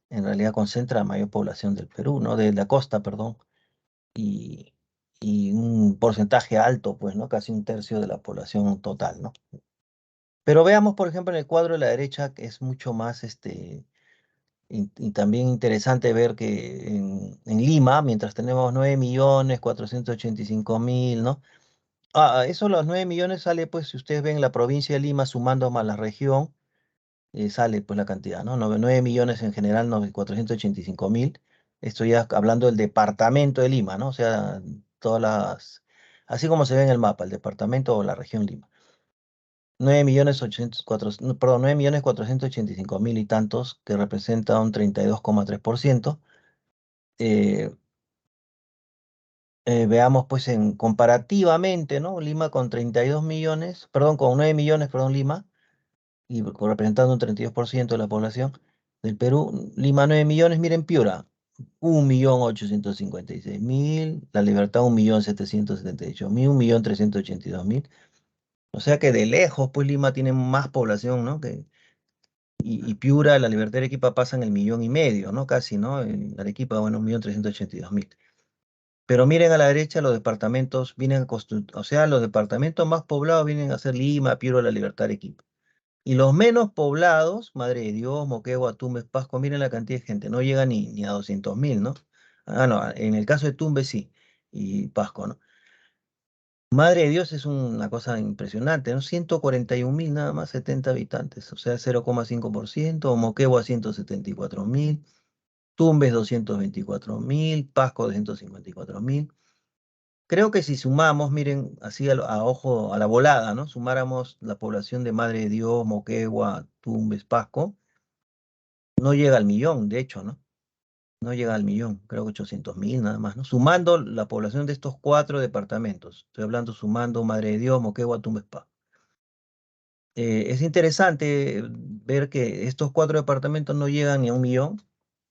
en realidad concentra la mayor población del Perú, ¿no? De la costa, perdón, y, y un porcentaje alto, pues, ¿no? Casi un tercio de la población total, ¿no? Pero veamos, por ejemplo, en el cuadro de la derecha, que es mucho más, y también interesante ver que en Lima, mientras tenemos 9.485.000, ¿no? Eso los 9 millones sale, pues, si ustedes ven la provincia de Lima sumando más la región, sale pues la cantidad, ¿no? 9 millones en general, 485.000. Esto ya hablando del departamento de Lima, ¿no? O sea, así como se ve en el mapa, el departamento o la región Lima. 9.804.000, no, perdón, 9.485.000 y tantos, que representa un 32,3%. Eh, Veamos pues en comparativamente, ¿no? Lima con 32 millones, perdón, con 9 millones, perdón, Lima, y representando un 32% de la población del Perú. Lima 9 millones, miren Piura, 1.856.000, La Libertad 1.778.000, 1.382.000. O sea que de lejos, pues Lima tiene más población, ¿no? Y Piura, La Libertad y Arequipa pasan el 1.500.000, ¿no? Casi, ¿no? En Arequipa, bueno, 1.382.000. Pero miren a la derecha, los departamentos vienen o sea, los departamentos más poblados vienen a ser Lima, Piura, La Libertad, Arequipa. Y los menos poblados, Madre de Dios, Moquegua, Tumbes, Pasco, miren la cantidad de gente, no llega ni a 200.000, ¿no? No, en el caso de Tumbes sí, y Pasco, ¿no? Madre de Dios es una cosa impresionante, ¿no? 141.000 nada más, 70 habitantes, o sea, 0,5%, Moquegua 174.000, Tumbes 224.000, Pasco 254.000. Creo que si sumamos, miren, así a ojo, a la volada, ¿no? Sumáramos la población de Madre de Dios, Moquegua, Tumbes, Pasco, no llega al millón, de hecho, ¿no? No llega al millón, creo que 800.000 nada más, ¿no? Sumando la población de estos cuatro departamentos. Estoy hablando sumando Madre de Dios, Moquegua, Tumbes, Pasco. Es interesante ver que estos cuatro departamentos no llegan ni a un millón,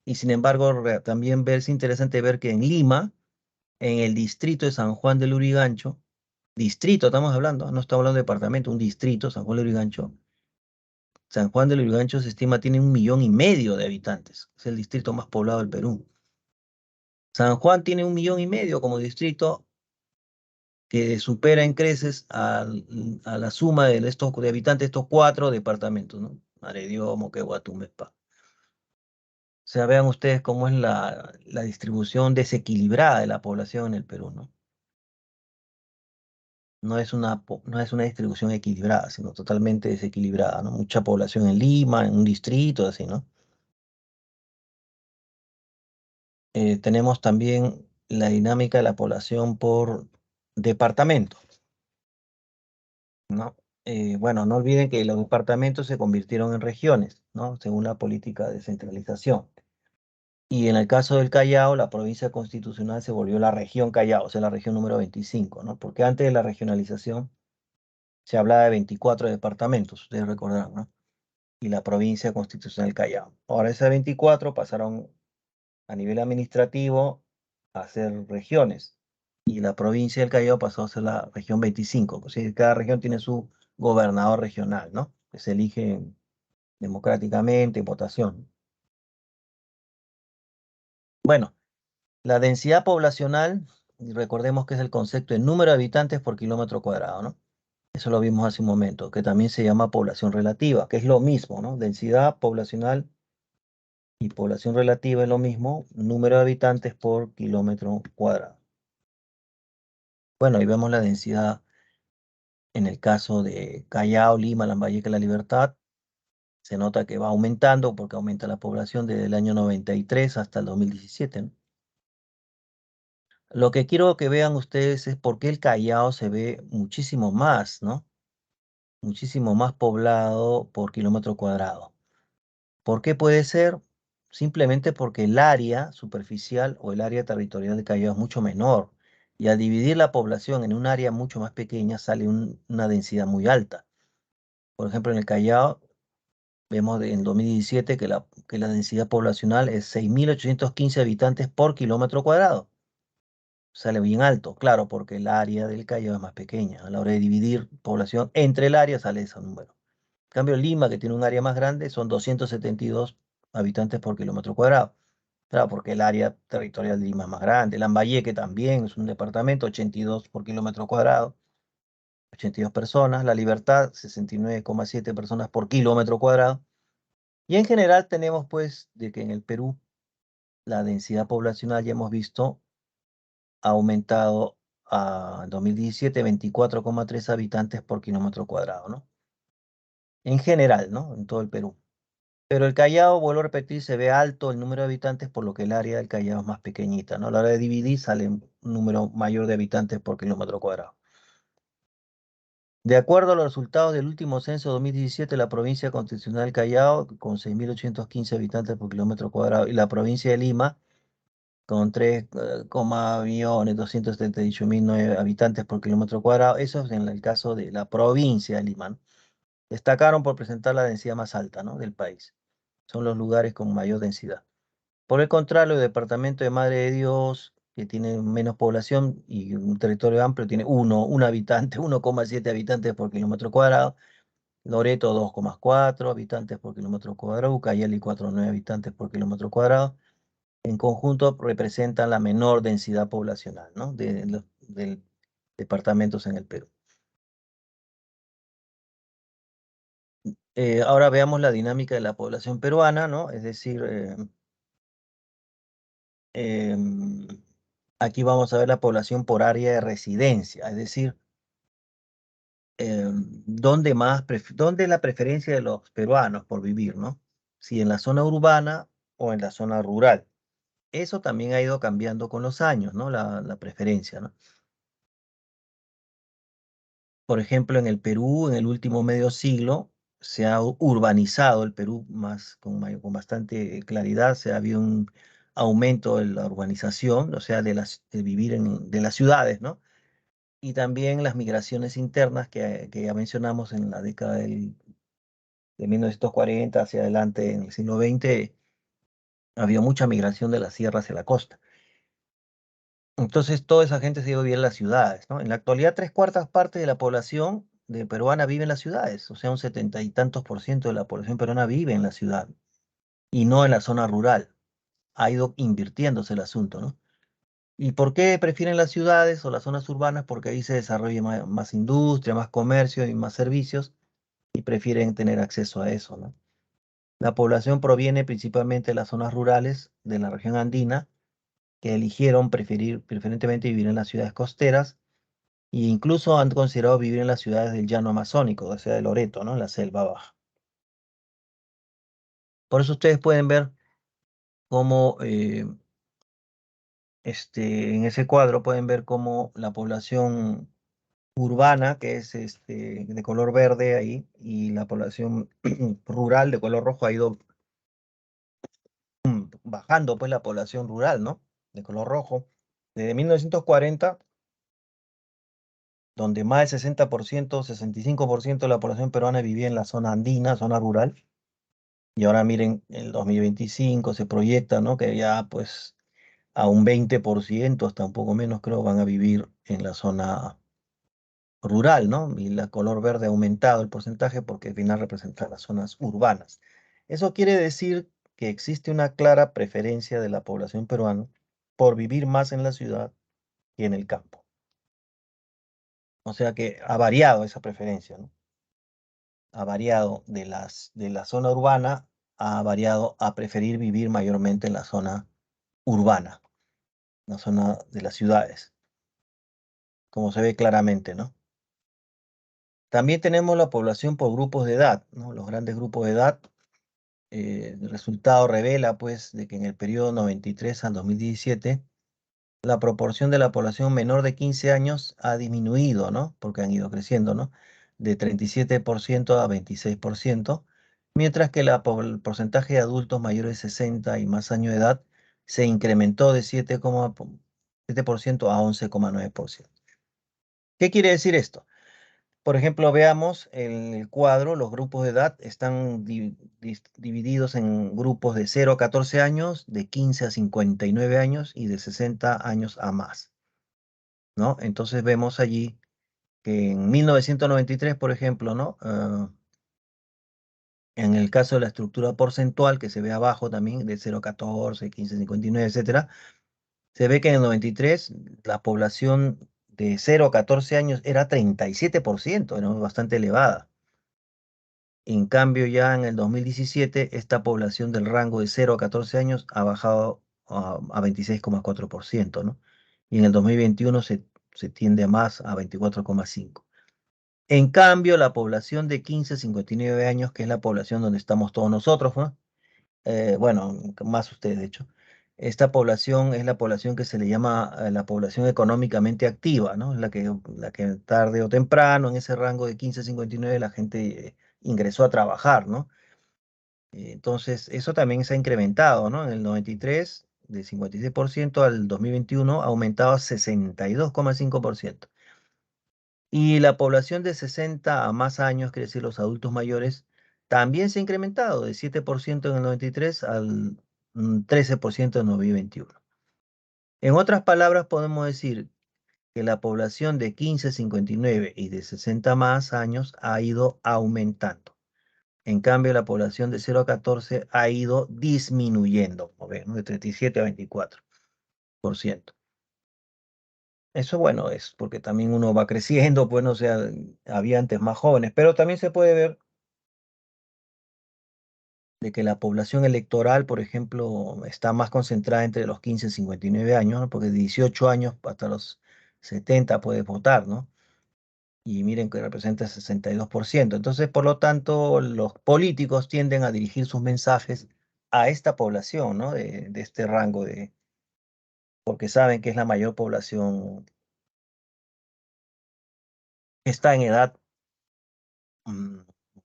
y sin embargo, también es interesante ver que en Lima, en el distrito de San Juan del Lurigancho, distrito estamos hablando, no estamos hablando de departamento, un distrito, San Juan del Lurigancho. San Juan del Lurigancho se estima tiene 1,5 millones de habitantes, es el distrito más poblado del Perú. San Juan tiene 1,5 millones como distrito, que supera en creces a la suma de estos de habitantes de estos cuatro departamentos, ¿no? Aredio, Moquegua, Tumbes, o sea, vean ustedes cómo es la distribución desequilibrada de la población en el Perú, ¿no? No es una distribución equilibrada, sino totalmente desequilibrada, ¿no? Mucha población en Lima, en un distrito, así, ¿no? Tenemos también la dinámica de la población por departamento, ¿no? Bueno, no olviden que los departamentos se convirtieron en regiones, ¿no? Según la política de descentralización. Y en el caso del Callao, la provincia constitucional se volvió la región Callao, o sea, la región número 25, ¿no? Porque antes de la regionalización se hablaba de 24 departamentos, ustedes recordarán, ¿no? Y la provincia constitucional Callao. Ahora esas 24 pasaron a nivel administrativo a ser regiones. y la provincia del Callao pasó a ser la región 25. O sea, cada región tiene su gobernador regional, ¿no? Que se elige democráticamente en votación. Bueno, la densidad poblacional, y recordemos que es el concepto de número de habitantes por kilómetro cuadrado, ¿no? Eso lo vimos hace un momento, que también se llama población relativa, que es lo mismo, ¿no? Densidad poblacional y población relativa es lo mismo, número de habitantes por kilómetro cuadrado. Bueno, ahí vemos la densidad en el caso de Callao, Lima, Lambayeque, La Libertad. Se nota que va aumentando porque aumenta la población desde el año 93 hasta el 2017, ¿no? Lo que quiero que vean ustedes es por qué el Callao se ve muchísimo más, ¿no? Muchísimo más poblado por kilómetro cuadrado. ¿Por qué puede ser? Simplemente porque el área superficial o el área territorial de Callao es mucho menor. Y al dividir la población en un área mucho más pequeña sale una densidad muy alta. Por ejemplo, en el Callao vemos en 2017 que la densidad poblacional es 6.815 habitantes por kilómetro cuadrado. Sale bien alto, claro, porque el área del Callao es más pequeña. A la hora de dividir población entre el área sale ese número. En cambio, Lima, que tiene un área más grande, son 272 habitantes por kilómetro cuadrado. Claro, porque el área territorial de Lima es más grande. Lambayeque también es un departamento, 82 por kilómetro cuadrado, 82 personas. La Libertad, 69,7 personas por kilómetro cuadrado. Y en general tenemos pues de que en el Perú la densidad poblacional ya hemos visto ha aumentado en 2017 24,3 habitantes por kilómetro cuadrado, ¿no? En general, ¿no? En todo el Perú. Pero el Callao, vuelvo a repetir, se ve alto el número de habitantes, por lo que el área del Callao es más pequeñita, ¿no? A la hora de dividir sale un número mayor de habitantes por kilómetro cuadrado. De acuerdo a los resultados del último censo 2017, la provincia constitucional del Callao, con 6.815 habitantes por kilómetro cuadrado, y la provincia de Lima, con 3,278.009 habitantes por kilómetro cuadrado, eso es en el caso de la provincia de Lima, ¿no? Destacaron por presentar la densidad más alta, ¿no?, del país. Son los lugares con mayor densidad. Por el contrario, el departamento de Madre de Dios, que tiene menos población y un territorio amplio, tiene un habitante, 1,7 habitantes por kilómetro cuadrado. Loreto, 2,4 habitantes por kilómetro cuadrado. Ucayali, 4,9 habitantes por kilómetro cuadrado. En conjunto representan la menor densidad poblacional, ¿no?, de los departamentos en el Perú. Ahora veamos la dinámica de la población peruana, ¿no? Es decir, em, aquí vamos a ver la población por área de residencia, es decir, dónde es la preferencia de los peruanos por vivir, ¿no? Si en la zona urbana o en la zona rural. Eso también ha ido cambiando con los años, ¿no? La preferencia, ¿no? Por ejemplo, en el Perú, en el último medio siglo, se ha urbanizado el Perú más, con bastante claridad. Se ha habido un aumento de la urbanización, o sea, de vivir de las ciudades, ¿no? Y también las migraciones internas que ya mencionamos en la década de 1940 hacia adelante, en el siglo XX, había mucha migración de la sierra hacia la costa. Entonces, toda esa gente se iba a vivir en las ciudades, ¿no? En la actualidad, tres cuartas partes de la población peruana vive en las ciudades, o sea, un 70 y tantos % de la población peruana vive en la ciudad y no en la zona rural. Ha ido invirtiéndose el asunto, ¿no? ¿Y por qué prefieren las ciudades o las zonas urbanas? Porque ahí se desarrolla más industria, más comercio y más servicios y prefieren tener acceso a eso, ¿no? La población proviene principalmente de las zonas rurales de la región andina, que eligieron preferentemente vivir en las ciudades costeras. E incluso han considerado vivir en las ciudades del llano amazónico, o sea, de Loreto, ¿no?, en la selva baja. Por eso ustedes pueden ver cómo, en ese cuadro pueden ver cómo la población urbana, que es de color verde ahí, y la población rural de color rojo ha ido bajando, pues, la población rural, ¿no?, de color rojo. Desde 1940, donde más del 60%, 65% de la población peruana vivía en la zona andina, zona rural. Y ahora miren, el 2025 se proyecta, ¿no?, que ya pues a un 20%, hasta un poco menos creo, van a vivir en la zona rural, ¿no? Y la color verde ha aumentado el porcentaje porque al final representa las zonas urbanas. Eso quiere decir que existe una clara preferencia de la población peruana por vivir más en la ciudad que en el campo. O sea que ha variado esa preferencia, ¿no? Ha variado de la zona urbana, ha variado a preferir vivir mayormente en la zona urbana, la zona de las ciudades, como se ve claramente, ¿no? También tenemos la población por grupos de edad, ¿no? Los grandes grupos de edad. El resultado revela, pues, de que en el periodo 93 al 2017, la proporción de la población menor de 15 años ha disminuido, ¿no? Porque han ido creciendo, ¿no? De 37% a 26%, mientras que el porcentaje de adultos mayores de 60 y más años de edad se incrementó de 7,7% a 11,9%. ¿Qué quiere decir esto? Por ejemplo, veamos el cuadro, los grupos de edad están divididos en grupos de 0 a 14 años, de 15 a 59 años y de 60 años a más, ¿no? Entonces vemos allí que en 1993, por ejemplo, ¿no? En el caso de la estructura porcentual que se ve abajo también, de 0 a 14, 15 a 59, etcétera, se ve que en el 93 la población de 0 a 14 años era 37%, era bastante elevada. En cambio, ya en el 2017, esta población del rango de 0 a 14 años ha bajado a 26,4%, ¿no? Y en el 2021 se tiende a más, a 24,5%. En cambio, la población de 15 a 59 años, que es la población donde estamos todos nosotros, ¿no? Bueno, más ustedes, de hecho. Esta población es la población que se le llama la población económicamente activa, ¿no? La que tarde o temprano, en ese rango de 15 a 59, la gente ingresó a trabajar, ¿no? Entonces, eso también se ha incrementado, ¿no? En el 93, de 56% al 2021, ha aumentado a 62,5%. Y la población de 60 a más años, quiere decir los adultos mayores, también se ha incrementado de 7% en el 93 al 13% en 2021. En otras palabras, podemos decir que la población de 15 a 59 y de 60 más años ha ido aumentando. En cambio, la población de 0 a 14 ha ido disminuyendo, como ven, ¿no? De 37 a 24%. Eso, bueno, es porque también uno va creciendo, pues, no, o sea, había antes más jóvenes, pero también se puede ver de que la población electoral, por ejemplo, está más concentrada entre los 15 y 59 años, ¿no? Porque de 18 años hasta los 70 puedes votar, ¿no? Y miren que representa el 62%. Entonces, por lo tanto, los políticos tienden a dirigir sus mensajes a esta población, ¿no? De este rango, porque saben que es la mayor población que está en edad, mm,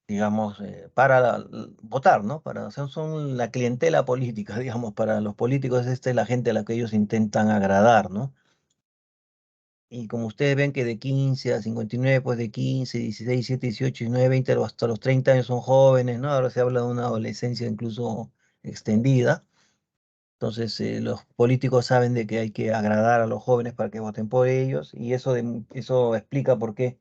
digamos, para votar, ¿no? Para, o sea, son la clientela política, digamos, para los políticos esta es la gente a la que ellos intentan agradar, ¿no? Y como ustedes ven que de 15 a 59, pues de 15, 16, 17, 18, 19, 20 hasta los 30 años son jóvenes, ¿no? Ahora se habla de una adolescencia incluso extendida. Entonces, los políticos saben de que hay que agradar a los jóvenes para que voten por ellos y eso explica por qué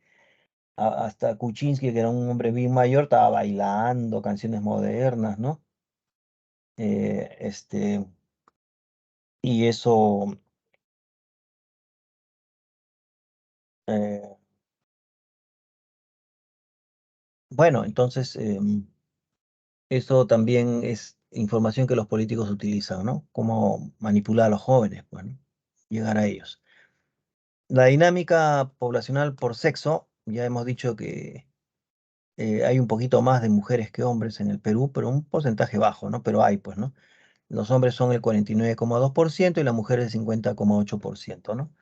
hasta Kuczynski, que era un hombre bien mayor, estaba bailando canciones modernas, ¿no? Eh, este, y eso, eh, bueno, entonces, eso también es información que los políticos utilizan, ¿no? Cómo manipular a los jóvenes, bueno, llegar a ellos. La dinámica poblacional por sexo, ya hemos dicho que hay un poquito más de mujeres que hombres en el Perú, pero un porcentaje bajo, ¿no? Pero hay, pues, ¿no? Los hombres son el 49,2% y las mujeres el 50,8%, ¿no?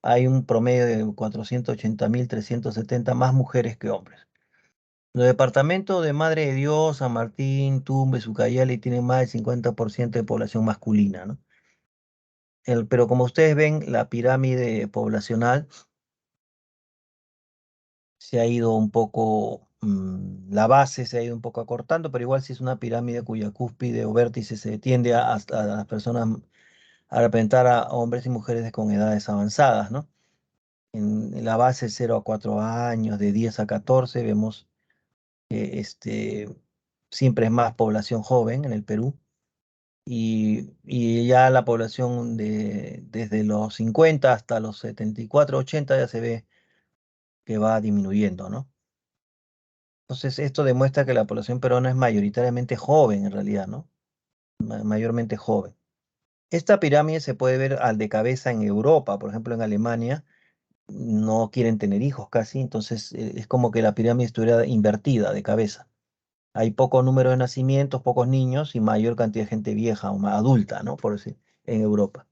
Hay un promedio de 480.370 más mujeres que hombres. Los departamentos de Madre de Dios, San Martín, Tumbes, Ucayali tienen más del 50% de población masculina, ¿no? Pero como ustedes ven, la pirámide poblacional se ha ido un poco, la base se ha ido un poco acortando, pero igual sí es una pirámide cuya cúspide o vértice se tiende hasta a las personas a representar a hombres y mujeres con edades avanzadas, ¿no? En la base 0 a 4 años, de 10 a 14, vemos que siempre es más población joven en el Perú. Y ya la población desde los 50 hasta los 74, 80 ya se ve que va disminuyendo, ¿no? Entonces, esto demuestra que la población peruana es mayoritariamente joven en realidad, ¿no? Mayormente joven. Esta pirámide se puede ver al de cabeza en Europa, por ejemplo, en Alemania no quieren tener hijos casi, entonces es como que la pirámide estuviera invertida de cabeza. Hay poco número de nacimientos, pocos niños y mayor cantidad de gente vieja o más adulta, ¿no? Por decir, en Europa.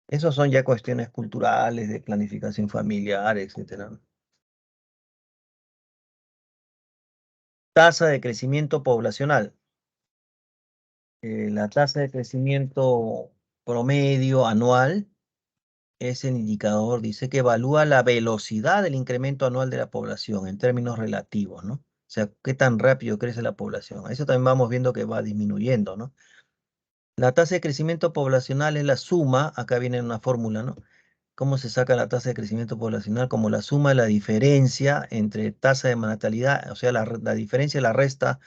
Esos son ya cuestiones culturales, de planificación familiar, etcétera, ¿no? Tasa de crecimiento poblacional. La tasa de crecimiento promedio anual es el indicador, dice que evalúa la velocidad del incremento anual de la población en términos relativos, ¿no? O sea, qué tan rápido crece la población. A eso también vamos viendo que va disminuyendo, ¿no? La tasa de crecimiento poblacional es la suma, acá viene una fórmula, ¿no? ¿Cómo se saca la tasa de crecimiento poblacional? Como la suma de la diferencia entre tasa de natalidad, o sea, la diferencia, la resta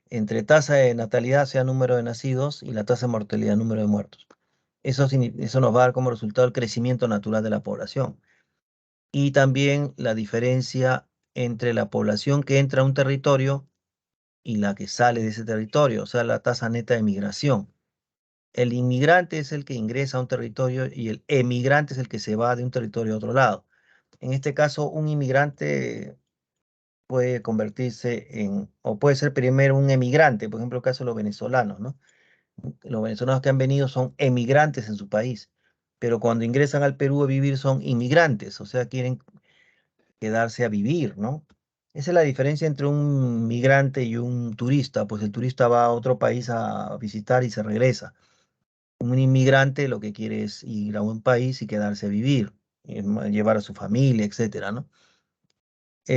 entre tasa de natalidad, sea número de nacidos, y la tasa de mortalidad, número de muertos. Eso nos va a dar como resultado el crecimiento natural de la población. Y también la diferencia entre la población que entra a un territorio y la que sale de ese territorio, o sea, la tasa neta de migración. El inmigrante es el que ingresa a un territorio y el emigrante es el que se va de un territorio a otro lado. En este caso, un inmigrante puede convertirse o puede ser primero un emigrante, por ejemplo, el caso de los venezolanos, ¿no? Los venezolanos que han venido son emigrantes en su país, pero cuando ingresan al Perú a vivir son inmigrantes, o sea, quieren quedarse a vivir, ¿no? Esa es la diferencia entre un migrante y un turista, pues el turista va a otro país a visitar y se regresa. Un inmigrante lo que quiere es ir a un país y quedarse a vivir, llevar a su familia, etcétera, ¿no?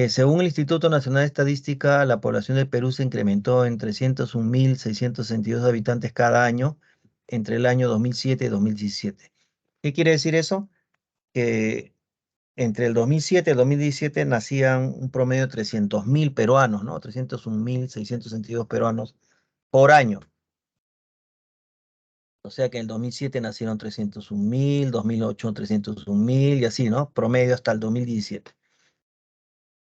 Según el Instituto Nacional de Estadística, la población del Perú se incrementó en 301.662 habitantes cada año entre el año 2007 y 2017. ¿Qué quiere decir eso? Que entre el 2007 y el 2017 nacían un promedio de 300.000 peruanos, ¿no? 301.662 peruanos por año. O sea que en el 2007 nacieron 301.000, 2008 301.000 y así, ¿no? Promedio hasta el 2017.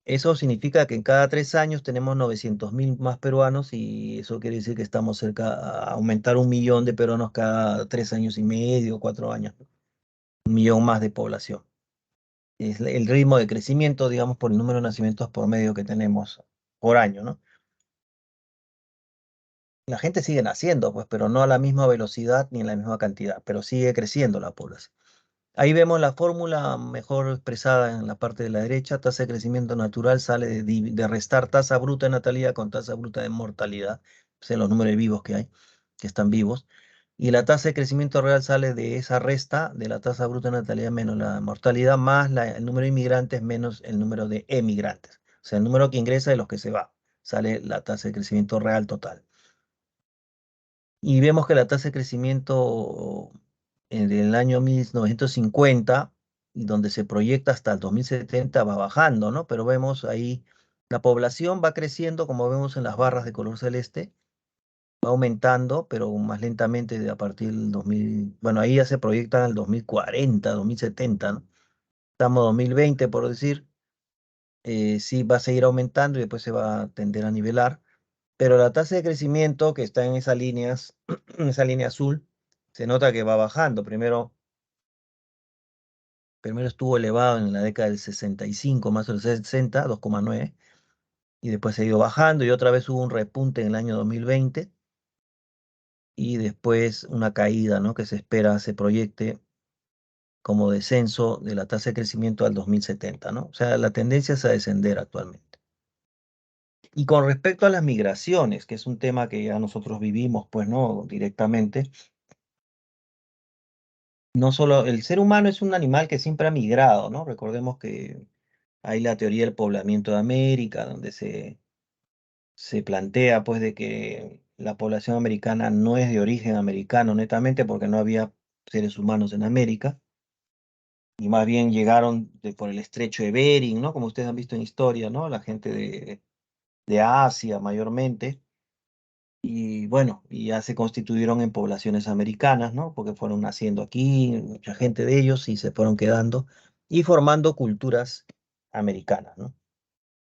Eso significa que en cada 3 años tenemos 900.000 más peruanos y eso quiere decir que estamos cerca a aumentar 1 millón de peruanos cada 3 años y medio, 4 años, 1 millón más de población. Es el ritmo de crecimiento, digamos, por el número de nacimientos por medio que tenemos por año, ¿no? La gente sigue naciendo, pues, pero no a la misma velocidad ni en la misma cantidad, pero sigue creciendo la población. Ahí vemos la fórmula mejor expresada en la parte de la derecha. Tasa de crecimiento natural sale de restar tasa bruta de natalidad con tasa bruta de mortalidad, o sea, los números vivos que hay, que están vivos. Y la tasa de crecimiento real sale de esa resta de la tasa bruta de natalidad menos la mortalidad, más el número de inmigrantes menos el número de emigrantes. O sea, el número que ingresa y los que se va. Sale la tasa de crecimiento real total. Y vemos que la tasa de crecimiento del año 1950, y donde se proyecta hasta el 2070, va bajando, ¿no? Pero vemos ahí, la población va creciendo, como vemos en las barras de color celeste, va aumentando, pero más lentamente a partir del 2000, bueno, ahí ya se proyecta al 2040, 2070, ¿no? Estamos en 2020, por decir, sí va a seguir aumentando y después se va a tender a nivelar. Pero la tasa de crecimiento que está en esas líneas, en esa línea azul, se nota que va bajando. Primero estuvo elevado en la década del 65, más o menos 60, 2,9, y después se ha ido bajando y otra vez hubo un repunte en el año 2020 y después una caída, ¿no? Que se espera, se proyecte como descenso de la tasa de crecimiento al 2070, ¿no? O sea, la tendencia es a descender actualmente. Y con respecto a las migraciones, que es un tema que ya nosotros vivimos, pues, ¿no? Directamente. No solo el ser humano es un animal que siempre ha migrado, ¿no? Recordemos que hay la teoría del poblamiento de América, donde se plantea pues de que la población americana no es de origen americano netamente porque no había seres humanos en América, y más bien llegaron por el estrecho de Bering, ¿no? Como ustedes han visto en historia, ¿no? La gente de Asia mayormente, y bueno, y ya se constituyeron en poblaciones americanas, ¿no? Porque fueron naciendo aquí, mucha gente de ellos, y se fueron quedando y formando culturas americanas, ¿no?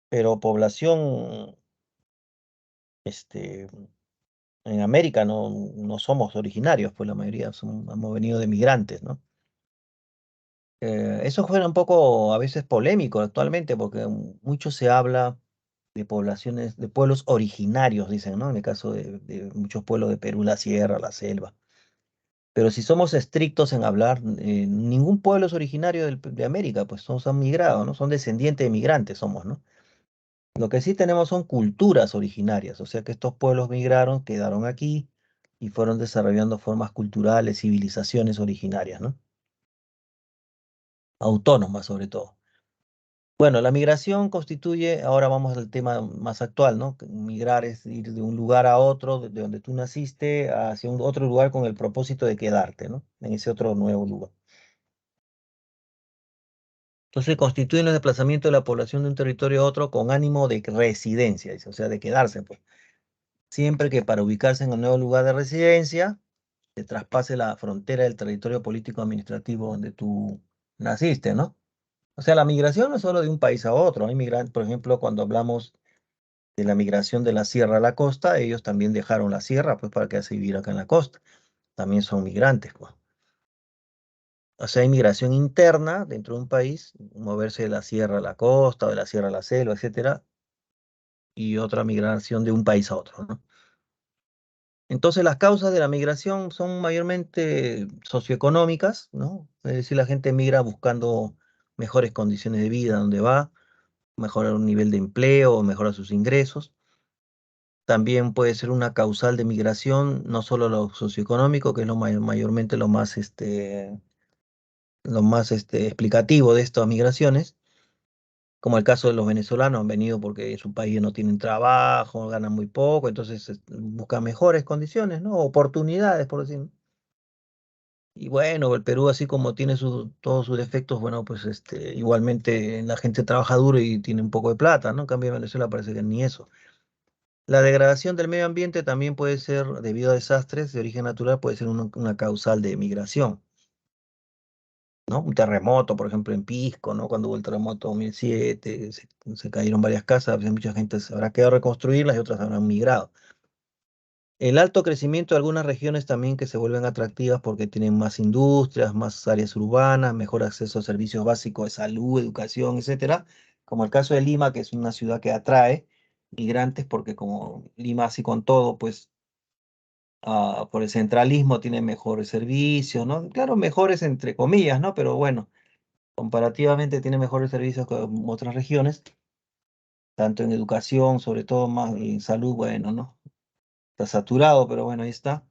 Pero población, este, en América no somos originarios, pues la mayoría hemos venido de migrantes, ¿no? Eso fuera un poco a veces polémico actualmente, porque mucho se habla de poblaciones, de pueblos originarios, dicen, ¿no? En el caso de muchos pueblos de Perú, la sierra, la selva. Pero si somos estrictos en hablar, ningún pueblo es originario de América, pues todos han migrado, ¿no? Son descendientes de migrantes, somos, ¿no? Lo que sí tenemos son culturas originarias, o sea que estos pueblos migraron, quedaron aquí y fueron desarrollando formas culturales, civilizaciones originarias, ¿no? Autónomas sobre todo. Bueno, la migración constituye, ahora vamos al tema más actual, ¿no? Que migrar es ir de un lugar a otro, de donde tú naciste, hacia un otro lugar con el propósito de quedarte, ¿no? En ese otro nuevo lugar. Entonces constituyen el desplazamiento de la población de un territorio a otro con ánimo de residencia, dice, o sea, de quedarse, pues. Siempre que para ubicarse en el nuevo lugar de residencia, se traspase la frontera del territorio político administrativo donde tú naciste, ¿no? O sea, la migración no es solo de un país a otro. Hay migrantes, por ejemplo, cuando hablamos de la migración de la sierra a la costa, ellos también dejaron la sierra, pues, para quedarse a vivir acá en la costa. También son migrantes, pues. O sea, hay migración interna dentro de un país, moverse de la sierra a la costa, o de la sierra a la selva, etcétera, y otra migración de un país a otro, ¿no? Entonces, las causas de la migración son mayormente socioeconómicas, ¿no? Es decir, la gente migra buscando mejores condiciones de vida donde va, mejorar un nivel de empleo, mejorar sus ingresos. También puede ser una causal de migración, no solo lo socioeconómico, que es mayormente lo más explicativo de estas migraciones, como el caso de los venezolanos, han venido porque en su país no tienen trabajo, ganan muy poco, entonces buscan mejores condiciones, ¿no? Oportunidades, por decirlo. Y bueno, el Perú, así como tiene todos sus defectos, bueno, pues igualmente la gente trabaja duro y tiene un poco de plata, ¿no? En cambio, en Venezuela parece que ni eso. La degradación del medio ambiente también puede ser debido a desastres de origen natural, puede ser una causal de migración, ¿no? Un terremoto, por ejemplo, en Pisco, ¿no? Cuando hubo el terremoto 2007, se cayeron varias casas, pues, mucha gente se habrá quedado a reconstruirlas y otras habrán migrado. El alto crecimiento de algunas regiones también que se vuelven atractivas porque tienen más industrias, más áreas urbanas, mejor acceso a servicios básicos de salud, educación, etcétera, como el caso de Lima, que es una ciudad que atrae migrantes porque como Lima así con todo, pues por el centralismo tiene mejores servicios, ¿no? Claro, mejores entre comillas, ¿no? Pero bueno, comparativamente tiene mejores servicios que otras regiones, tanto en educación, sobre todo más en salud, bueno, ¿no? Está saturado, pero bueno, ahí está.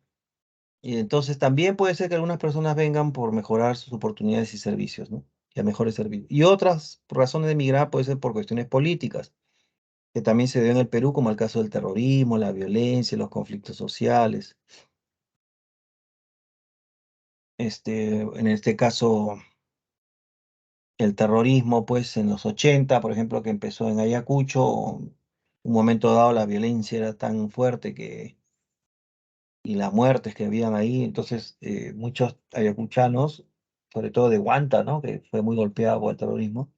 Y entonces también puede ser que algunas personas vengan por mejorar sus oportunidades y servicios, ¿no? Y a mejores servicios. Y otras razones de migrar puede ser por cuestiones políticas, que también se dio en el Perú, como el caso del terrorismo, la violencia, los conflictos sociales. En este caso, el terrorismo, pues en los 80, por ejemplo, que empezó en Ayacucho, un momento dado la violencia era tan fuerte y las muertes que habían ahí, entonces muchos ayacuchanos, sobre todo de Huanta, ¿no? Que fue muy golpeado por el terrorismo,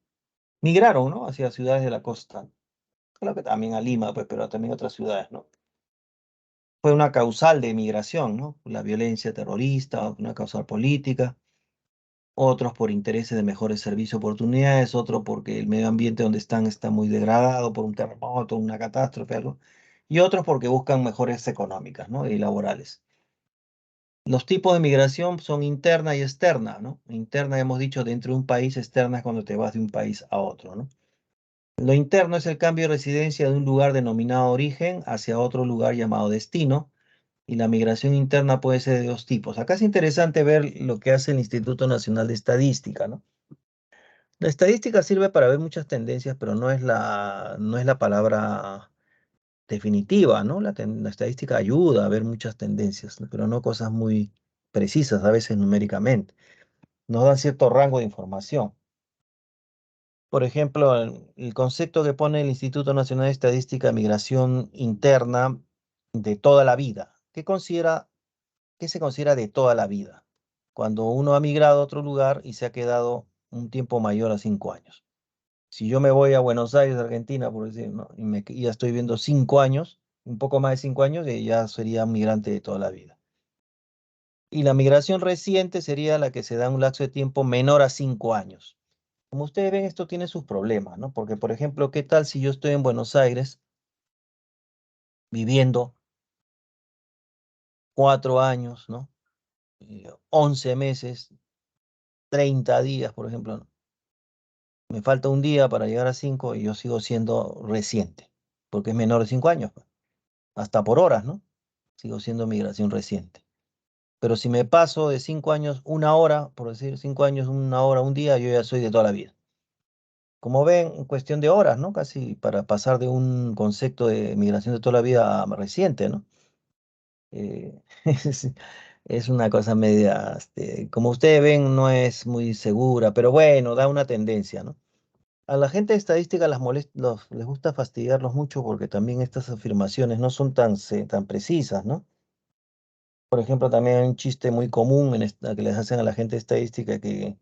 migraron, ¿no? Hacia ciudades de la costa. Creo que también a Lima, pues, pero también a otras ciudades, ¿no? Fue una causal de migración, ¿no? La violencia terrorista, una causal política, otros por intereses de mejores servicios, oportunidades, otros porque el medio ambiente donde están está muy degradado por un terremoto, una catástrofe, algo, y otros porque buscan mejores económicas, ¿no? Y laborales. Los tipos de migración son interna y externa, ¿no? Interna, hemos dicho, dentro de un país; externa es cuando te vas de un país a otro, ¿no? Lo interno es el cambio de residencia de un lugar denominado origen hacia otro lugar llamado destino, y la migración interna puede ser de dos tipos. Acá es interesante ver lo que hace el Instituto Nacional de Estadística, ¿no? La estadística sirve para ver muchas tendencias, pero no es la palabra definitiva, ¿no? La estadística ayuda a ver muchas tendencias, ¿no? Pero no cosas muy precisas, a veces numéricamente. Nos dan cierto rango de información. Por ejemplo, el concepto que pone el Instituto Nacional de Estadística de Migración Interna de toda la vida. ¿Qué se considera de toda la vida? Cuando uno ha migrado a otro lugar y se ha quedado un tiempo mayor a 5 años. Si yo me voy a Buenos Aires, Argentina, por decir, ¿no? Y ya estoy viendo 5 años, un poco más de 5 años, y ya sería un migrante de toda la vida. Y la migración reciente sería la que se da en un lapso de tiempo menor a 5 años. Como ustedes ven, esto tiene sus problemas, ¿no? Porque, por ejemplo, ¿qué tal si yo estoy en Buenos Aires viviendo 4 años, ¿no? 11 meses, 30 días, por ejemplo, ¿no? Me falta un día para llegar a 5 y yo sigo siendo reciente, porque es menor de 5 años, pues. Hasta por horas, ¿no? Sigo siendo migración reciente. Pero si me paso de 5 años, una hora, por decir 5 años, una hora, un día, yo ya soy de toda la vida. Como ven, en cuestión de horas, ¿no? Casi para pasar de un concepto de migración de toda la vida a reciente, ¿no? Eh, es, es una cosa media, como ustedes ven, no es muy segura, pero bueno, da una tendencia, ¿no? A la gente de estadística les gusta fastidiarlos mucho porque también estas afirmaciones no son tan precisas, ¿no? Por ejemplo, también hay un chiste muy común que les hacen a la gente de estadística ¿qué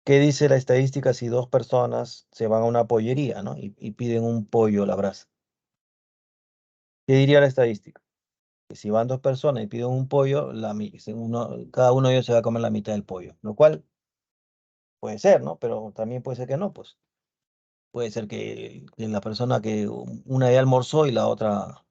dice la estadística si dos personas se van a una pollería, ¿no? Y piden un pollo a la brasa? ¿Qué diría la estadística? Que si van dos personas y piden un pollo, cada uno de ellos se va a comer la mitad del pollo, lo cual puede ser, ¿no? Pero también puede ser que no, pues. Puede ser que la persona que una ya almorzó y la otra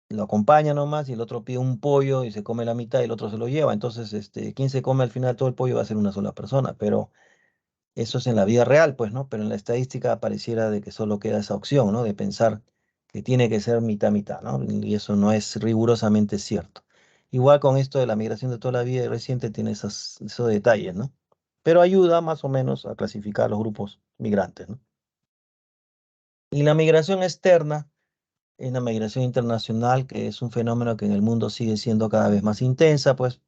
lo acompaña nomás y el otro pide un pollo y se come la mitad y el otro se lo lleva. Entonces, quien se come al final todo el pollo va a ser una sola persona, pero eso es en la vida real, pues, ¿no? Pero en la estadística pareciera de que solo queda esa opción, ¿no? De pensar que tiene que ser mitad-mitad, ¿no? Y eso no es rigurosamente cierto. Igual con esto de la migración de toda la vida y reciente tiene esos detalles, ¿no? Pero ayuda más o menos a clasificar los grupos migrantes, ¿no? Y la migración externa es la migración internacional, que es un fenómeno que en el mundo sigue siendo cada vez más intensa, pues,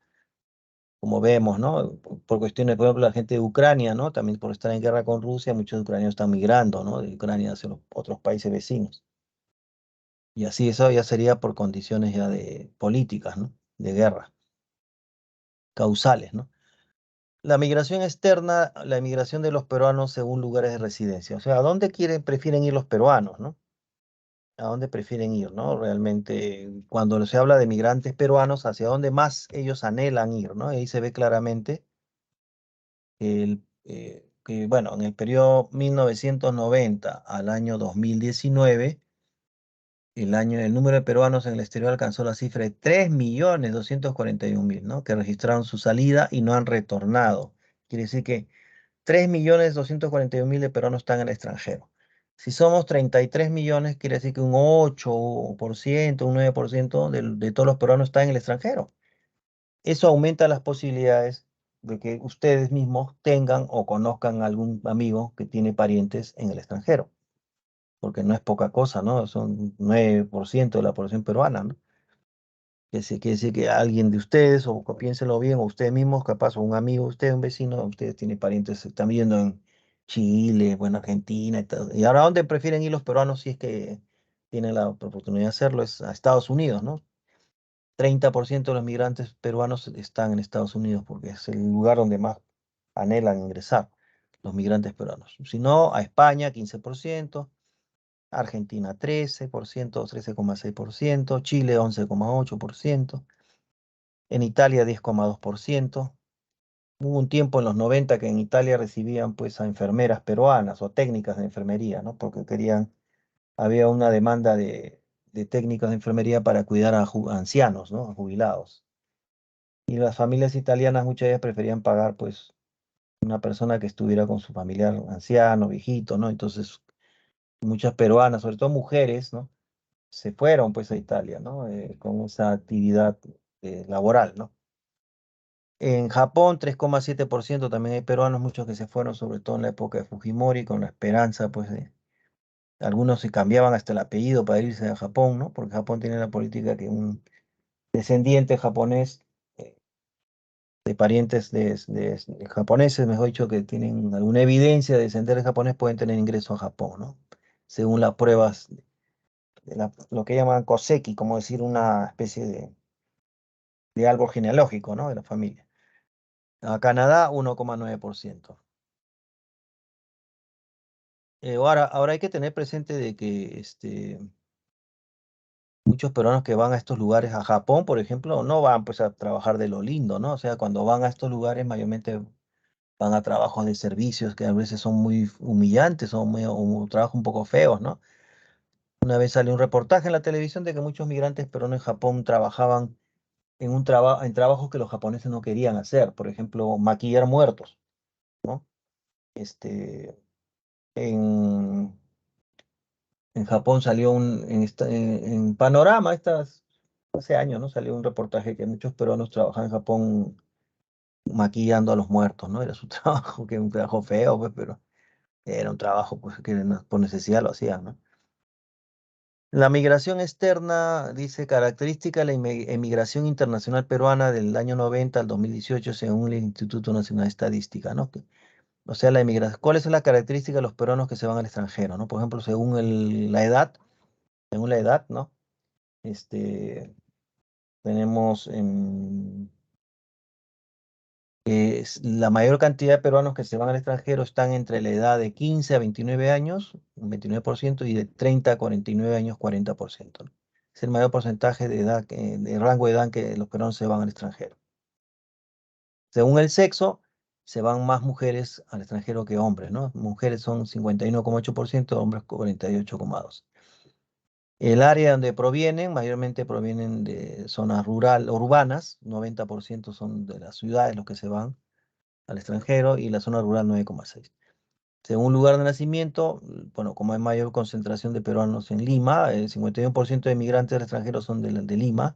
como vemos, ¿no? Por cuestiones, por ejemplo, la gente de Ucrania, ¿no? También por estar en guerra con Rusia, muchos ucranianos están migrando, ¿no? De Ucrania hacia los otros países vecinos. Y así eso ya sería por condiciones ya de políticas, ¿no? De guerra, causales, ¿no? La migración externa, la migración de los peruanos según lugares de residencia. O sea, ¿a dónde prefieren ir los peruanos, ¿no? ¿A dónde prefieren ir, ¿no? Realmente, cuando se habla de migrantes peruanos, hacia dónde más ellos anhelan ir, ¿no? Ahí se ve claramente bueno, en el periodo 1990 al año 2019, el número de peruanos en el exterior alcanzó la cifra de 3.241.000, ¿no? Que registraron su salida y no han retornado. Quiere decir que 3.241.000 de peruanos están en el extranjero. Si somos 33 millones, quiere decir que un 8%, un 9% de todos los peruanos están en el extranjero. Eso aumenta las posibilidades de que ustedes mismos tengan o conozcan algún amigo que tiene parientes en el extranjero, porque no es poca cosa, ¿no? Son 9% de la población peruana, ¿no? Quiere decir que alguien de ustedes, o piénsenlo bien, o ustedes mismos, capaz, o un amigo de ustedes, un vecino, de ustedes tiene parientes, están viviendo en Chile, bueno, Argentina y todo. Y ahora, ¿dónde prefieren ir los peruanos si es que tienen la oportunidad de hacerlo? Es a Estados Unidos, ¿no? 30% de los migrantes peruanos están en Estados Unidos porque es el lugar donde más anhelan ingresar los migrantes peruanos. Si no, a España 15%, Argentina 13%, 13,6%, Chile 11,8%, en Italia 10,2%. Hubo un tiempo en los 90 que en Italia recibían pues a enfermeras peruanas o técnicas de enfermería, ¿no? Porque había una demanda de técnicos de enfermería para cuidar a ancianos, ¿no? A jubilados. Y las familias italianas muchas veces preferían pagar, pues, una persona que estuviera con su familiar anciano, viejito, ¿no? Entonces, muchas peruanas, sobre todo mujeres, ¿no? Se fueron, pues, a Italia, ¿no? Con esa actividad laboral, ¿no? En Japón, 3,7% también hay peruanos, muchos que se fueron, sobre todo en la época de Fujimori, con la esperanza, pues, de Algunos se cambiaban hasta el apellido para irse a Japón, ¿no? Porque Japón tiene la política que un descendiente japonés, eh, de parientes de japoneses, mejor dicho, que tienen alguna evidencia de descender de japonés, pueden tener ingreso a Japón, ¿no? Según las pruebas de lo que llaman Koseki, como decir una especie de árbol genealógico, ¿no? De la familia. A Canadá, 1,9%. Ahora hay que tener presente de que muchos peruanos que van a estos lugares, a Japón, por ejemplo, no van pues a trabajar de lo lindo, ¿no? O sea, cuando van a estos lugares, mayormente van a trabajos de servicios que a veces son muy humillantes, son o trabajos un poco feos, ¿no? Una vez salió un reportaje en la televisión de que muchos migrantes peruanos en Japón trabajaban en trabajos que los japoneses no querían hacer, por ejemplo, maquillar muertos, ¿no? Este, en, en Japón salió en Panorama, hace años, ¿no? Salió un reportaje que muchos peruanos trabajan en Japón maquillando a los muertos, ¿no? Era su trabajo, que era un trabajo feo, pues, pero era un trabajo pues, que por necesidad lo hacían, ¿no? La migración externa, dice, característica de la emigración internacional peruana del año 90 al 2018, según el Instituto Nacional de Estadística, ¿no? O sea, la emigración, ¿cuáles son las características de los peruanos que se van al extranjero, ¿no? Por ejemplo, según la edad, ¿no? Este, tenemos la mayor cantidad de peruanos que se van al extranjero están entre la edad de 15 a 29 años, un 29%, y de 30 a 49 años, 40%, ¿no? Es el mayor porcentaje de edad, de rango de edad que los peruanos se van al extranjero. Según el sexo, se van más mujeres al extranjero que hombres, ¿no? Mujeres son 51,8%, hombres 48,2%. El área donde provienen, mayormente provienen de zonas urbanas, 90% son de las ciudades los que se van al extranjero y la zona rural 9,6%. Según lugar de nacimiento, bueno, como hay mayor concentración de peruanos en Lima, el 51% de migrantes al extranjero son de Lima,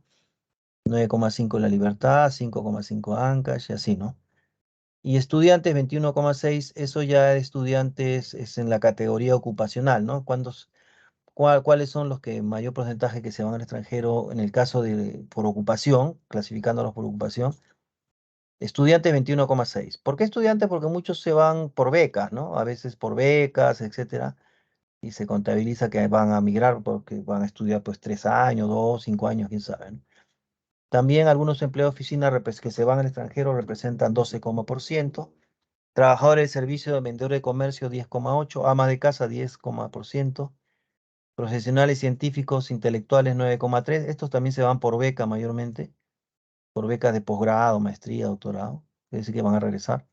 9,5% La Libertad, 5,5% Ancash y así, ¿no? Y estudiantes, 21,6%, eso ya de estudiantes es en la categoría ocupacional, ¿no? ¿Cuáles son los que mayor porcentaje que se van al extranjero en el caso de por ocupación, clasificándolos por ocupación? Estudiantes 21,6%. ¿Por qué estudiantes? Porque muchos se van por becas, ¿no? A veces por becas, etcétera, y se contabiliza que van a migrar porque van a estudiar pues 3 años, 2, 5 años, quién sabe, ¿no? También algunos empleados de oficina que se van al extranjero representan 12,%. Trabajadores de servicio, vendedores de comercio 10,8%, amas de casa 10%, profesionales científicos intelectuales 9,3%. Estos también se van por beca mayormente, por becas de posgrado, maestría, doctorado, es decir que van a regresar.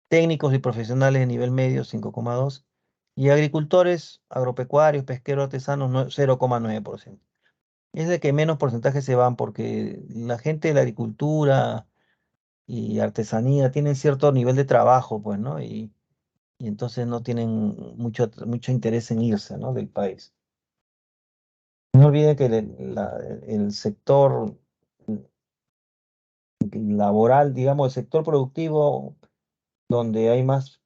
Técnicos y profesionales de nivel medio 5,2%, y agricultores, agropecuarios, pesqueros, artesanos 0,9%. Es de que menos porcentaje se van porque la gente de la agricultura y artesanía tienen cierto nivel de trabajo, pues, ¿no? Y entonces no tienen mucho interés en irse, ¿no? Del país. No olviden que el sector laboral, digamos, el sector productivo donde hay más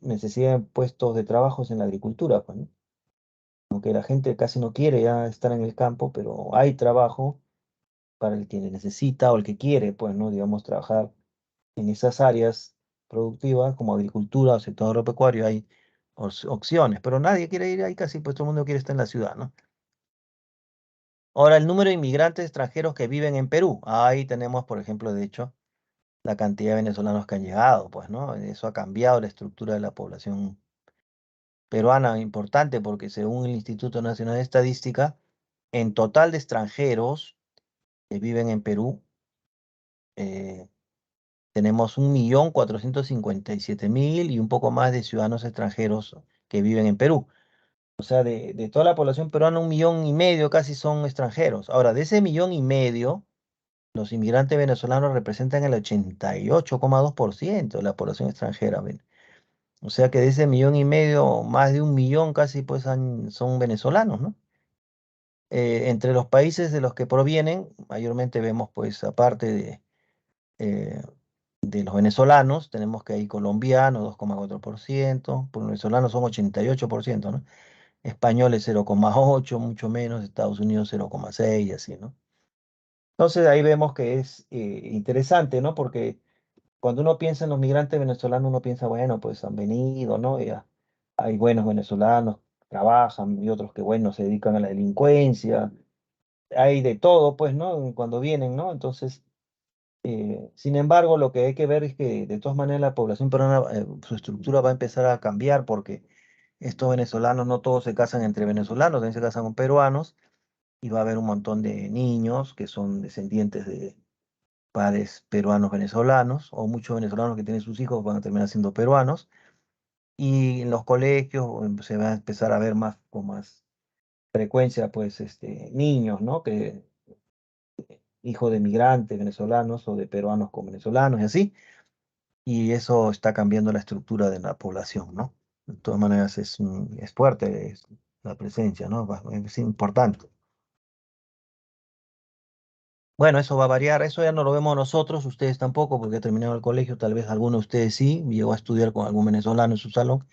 necesidad de puestos de trabajo es en la agricultura, pues, ¿no? Aunque la gente casi no quiere ya estar en el campo, pero hay trabajo para el que necesita o el que quiere, pues, ¿no? Digamos, trabajar en esas áreas productivas como agricultura o sector agropecuario, hay opciones, pero nadie quiere ir ahí casi, pues todo el mundo quiere estar en la ciudad, ¿no? Ahora, el número de inmigrantes extranjeros que viven en Perú, ahí tenemos, por ejemplo, de hecho, la cantidad de venezolanos que han llegado, pues, ¿no? Eso ha cambiado la estructura de la población peruana importante porque según el Instituto Nacional de Estadística, en total de extranjeros que viven en Perú, eh, tenemos 1.457.000 y un poco más de ciudadanos extranjeros que viven en Perú. O sea, de toda la población peruana, 1,5 millones casi son extranjeros. Ahora, de ese 1,5 millones, los inmigrantes venezolanos representan el 88,2% de la población extranjera. ¿Ven? O sea que de ese 1,5 millones, más de 1 millón casi pues son venezolanos, ¿no? Entre los países de los que provienen, mayormente vemos pues aparte eh, de los venezolanos, tenemos que hay colombianos, 2,4%, por venezolanos son 88%, ¿no? españoles 0,8, mucho menos, Estados Unidos 0,6 y así, ¿no? Entonces ahí vemos que es interesante, ¿no? Porque cuando uno piensa en los migrantes venezolanos, uno piensa, bueno, pues han venido, ¿no? Ya hay buenos venezolanos, trabajan y otros que, bueno, se dedican a la delincuencia. Hay de todo, pues, ¿no? Cuando vienen, ¿no? Entonces, sin embargo, lo que hay que ver es que de todas maneras la población peruana, su estructura va a empezar a cambiar porque estos venezolanos no todos se casan entre venezolanos, también se casan con peruanos y va a haber un montón de niños que son descendientes de padres peruanos venezolanos o muchos venezolanos que tienen sus hijos van a terminar siendo peruanos y en los colegios se va a empezar a ver más con más frecuencia pues niños, ¿no? Que hijos de migrantes venezolanos o de peruanos con venezolanos y así. Y eso está cambiando la estructura de la población, ¿no? De todas maneras es fuerte la presencia, ¿no? Es importante. Bueno, eso va a variar, eso ya no lo vemos nosotros, ustedes tampoco, porque terminaron el colegio, tal vez alguno de ustedes sí, llegó a estudiar con algún venezolano en su salón,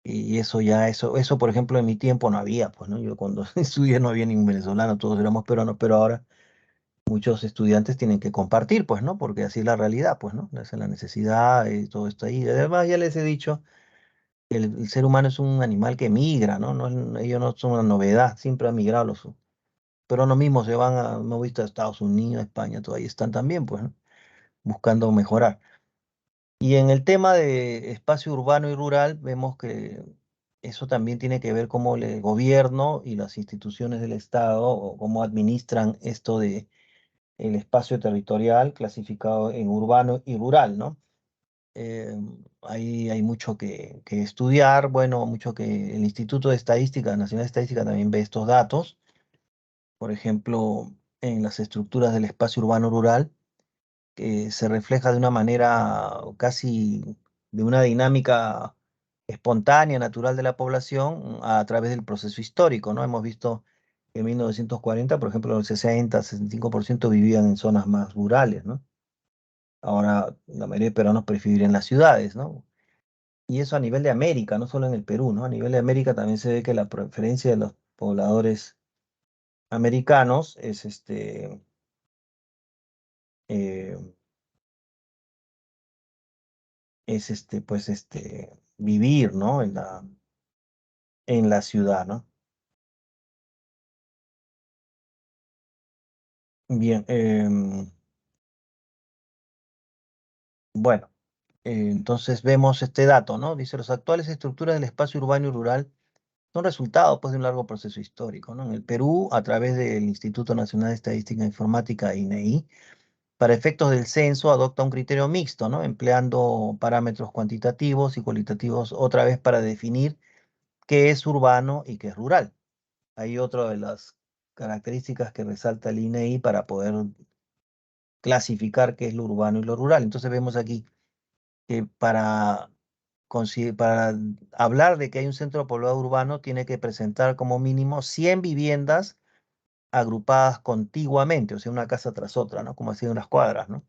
y eso ya, eso por ejemplo en mi tiempo no había, pues, ¿no? Yo cuando estudié no había ningún venezolano, todos éramos peruanos, pero ahora muchos estudiantes tienen que compartir, pues, ¿no? Porque así es la realidad, pues, ¿no? Esa es la necesidad y todo esto ahí. Además, ya les he dicho, el ser humano es un animal que migra, ¿no? Ellos no son una novedad, siempre han migrado pero no mismos se van a, hemos visto a Estados Unidos, España, todavía están también, pues, ¿no? Buscando mejorar. Y en el tema de espacio urbano y rural, vemos que eso también tiene que ver cómo el gobierno y las instituciones del Estado o cómo administran esto de el espacio territorial clasificado en urbano y rural, ¿no? Ahí hay mucho que estudiar, bueno, mucho que el Instituto de Estadística, Nacional de Estadística también ve estos datos, por ejemplo, en las estructuras del espacio urbano rural, que se refleja de una manera casi de una dinámica espontánea, natural de la población a través del proceso histórico, ¿no? Hemos visto que en 1940, por ejemplo, el 60-65% vivían en zonas más rurales, ¿no? Ahora la mayoría de peruanos prefieren las ciudades, ¿no? Y eso a nivel de América, no solo en el Perú, ¿no? A nivel de América también se ve que la preferencia de los pobladores americanos es eh, pues vivir, ¿no? En la ciudad, ¿no? Bien, bueno, entonces vemos este dato, ¿no? Dice, los actuales estructuras del espacio urbano y rural son resultado, pues, de un largo proceso histórico, ¿no? En el Perú, a través del Instituto Nacional de Estadística e Informática, INEI, para efectos del censo adopta un criterio mixto, ¿no? Empleando parámetros cuantitativos y cualitativos otra vez para definir qué es urbano y qué es rural. Hay otra de las características que resalta el INEI para poder clasificar qué es lo urbano y lo rural. Entonces vemos aquí que para hablar de que hay un centro poblado urbano tiene que presentar como mínimo 100 viviendas agrupadas contiguamente, o sea, una casa tras otra, ¿no? Como así en las cuadras, ¿no?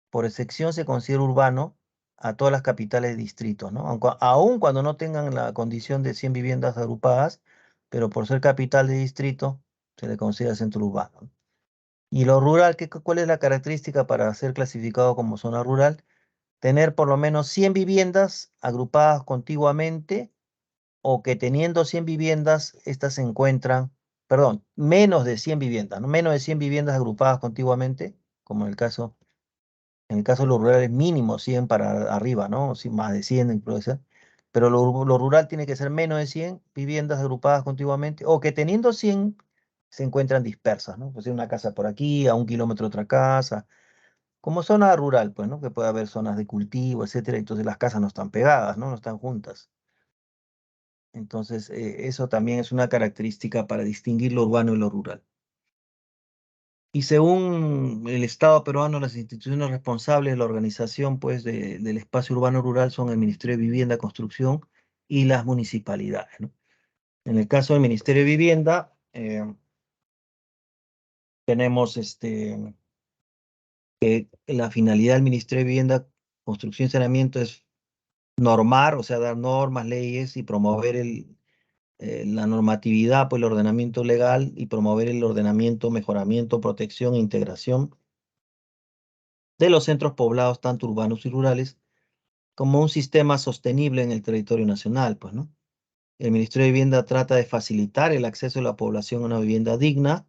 Por excepción se considera urbano a todas las capitales de distritos, ¿no? Aun cuando no tengan la condición de 100 viviendas agrupadas, pero por ser capital de distrito, se le considera centro urbano, ¿no? Y lo rural, ¿cuál es la característica para ser clasificado como zona rural? Tener por lo menos 100 viviendas agrupadas contiguamente o que teniendo 100 viviendas, estas se encuentran, perdón, menos de 100 viviendas, ¿no? Menos de 100 viviendas agrupadas contiguamente, como en el caso de los rurales mínimo 100 para arriba, ¿no? Sí, más de 100 puede ser. Pero lo rural tiene que ser menos de 100 viviendas agrupadas contiguamente o que teniendo 100 se encuentran dispersas, ¿no? Pues hay una casa por aquí, a 1 kilómetro otra casa, como zona rural, pues, ¿no? Que puede haber zonas de cultivo, etcétera. Entonces las casas no están pegadas, ¿no? No están juntas. Entonces, eso también es una característica para distinguir lo urbano y lo rural. Y según el Estado peruano, las instituciones responsables de la organización pues, del espacio urbano rural son el Ministerio de Vivienda, Construcción y las municipalidades, ¿no? En el caso del Ministerio de Vivienda, tenemos la finalidad del Ministerio de Vivienda, Construcción y Saneamiento es normar, o sea, dar normas, leyes y promover la normatividad, pues el ordenamiento legal y promover el ordenamiento, mejoramiento, protección e integración de los centros poblados, tanto urbanos y rurales, como un sistema sostenible en el territorio nacional, pues, ¿no? El Ministerio de Vivienda trata de facilitar el acceso de la población a una vivienda digna,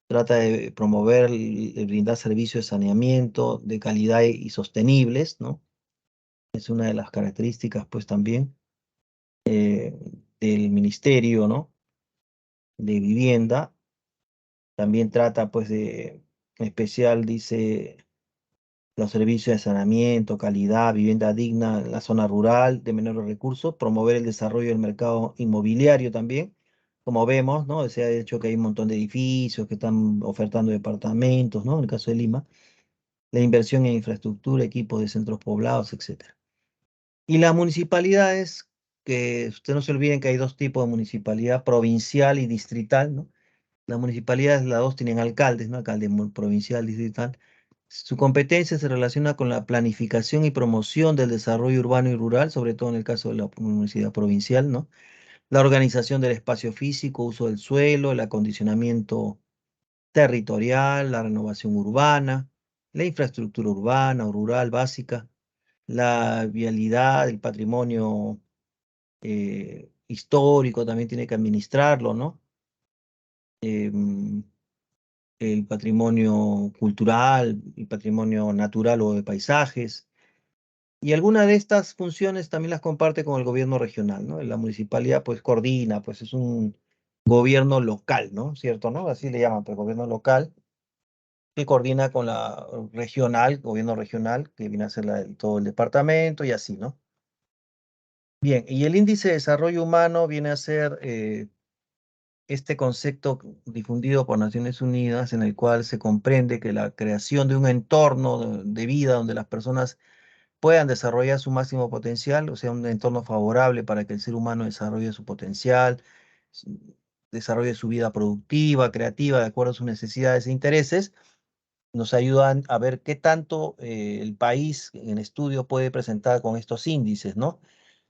trata de promover y brindar servicios de saneamiento de calidad y sostenibles, ¿no? Es una de las características, pues, también del Ministerio, ¿no? De Vivienda. También trata, pues, en especial, dice, los servicios de saneamiento, calidad, vivienda digna en la zona rural de menores recursos, promover el desarrollo del mercado inmobiliario también. Como vemos, ¿no? Se ha hecho que hay un montón de edificios que están ofertando departamentos, ¿no? En el caso de Lima, la inversión en infraestructura, equipos de centros poblados, etcétera. Y las municipalidades, que ustedes no se olviden que hay dos tipos de municipalidad, provincial y distrital, ¿no? Las municipalidades, las dos tienen alcaldes, ¿no? Alcalde provincial, distrital. Su competencia se relaciona con la planificación y promoción del desarrollo urbano y rural, sobre todo en el caso de la universidad provincial, ¿no? La organización del espacio físico, uso del suelo, el acondicionamiento territorial, la renovación urbana, la infraestructura urbana o rural básica, la vialidad, el patrimonio histórico también tiene que administrarlo, ¿no? Em, el patrimonio cultural, el patrimonio natural o de paisajes. Y algunas de estas funciones también las comparte con el gobierno regional, ¿no? La municipalidad pues coordina, pues es un gobierno local, ¿no? ¿Cierto, no? Así le llaman, pues gobierno local, que coordina con la regional, gobierno regional, que viene a ser todo el departamento y así, ¿no? Bien, y el índice de desarrollo humano viene a ser este concepto difundido por Naciones Unidas en el cual se comprende que la creación de un entorno de vida donde las personas puedan desarrollar su máximo potencial, o sea, un entorno favorable para que el ser humano desarrolle su potencial, s- desarrolle su vida productiva, creativa, de acuerdo a sus necesidades e intereses, nos ayudan a ver qué tanto el país en estudio puede presentar con estos índices, ¿no?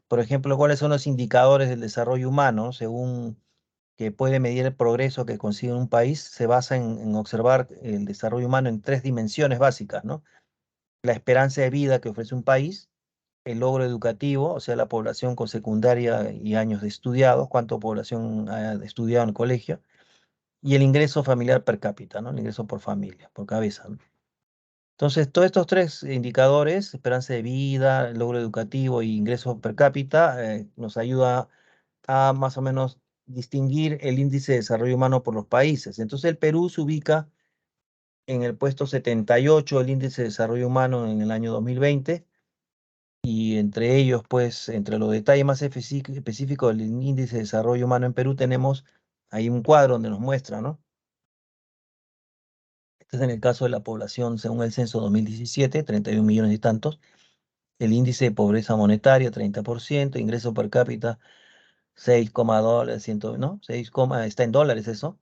Por ejemplo, cuáles son los indicadores del desarrollo humano, según que puede medir el progreso que consigue un país, se basa en observar el desarrollo humano en tres dimensiones básicas, ¿no? La esperanza de vida que ofrece un país, el logro educativo, o sea, la población con secundaria y años de estudiados, cuánta población ha estudiado en el colegio, y el ingreso familiar per cápita, ¿no? El ingreso por familia, por cabeza, ¿no? Entonces, todos estos tres indicadores, esperanza de vida, logro educativo y ingreso per cápita, nos ayuda a más o menos distinguir el índice de desarrollo humano por los países. Entonces, el Perú se ubica en el puesto 78 del índice de desarrollo humano en el año 2020, y entre ellos, pues, entre los detalles más específicos del índice de desarrollo humano en Perú, tenemos ahí un cuadro donde nos muestra, ¿no? Este es en el caso de la población según el censo 2017, 31 millones y tantos. El índice de pobreza monetaria, 30%, ingreso per cápita, 6,2, ¿no? 6, está en dólares eso.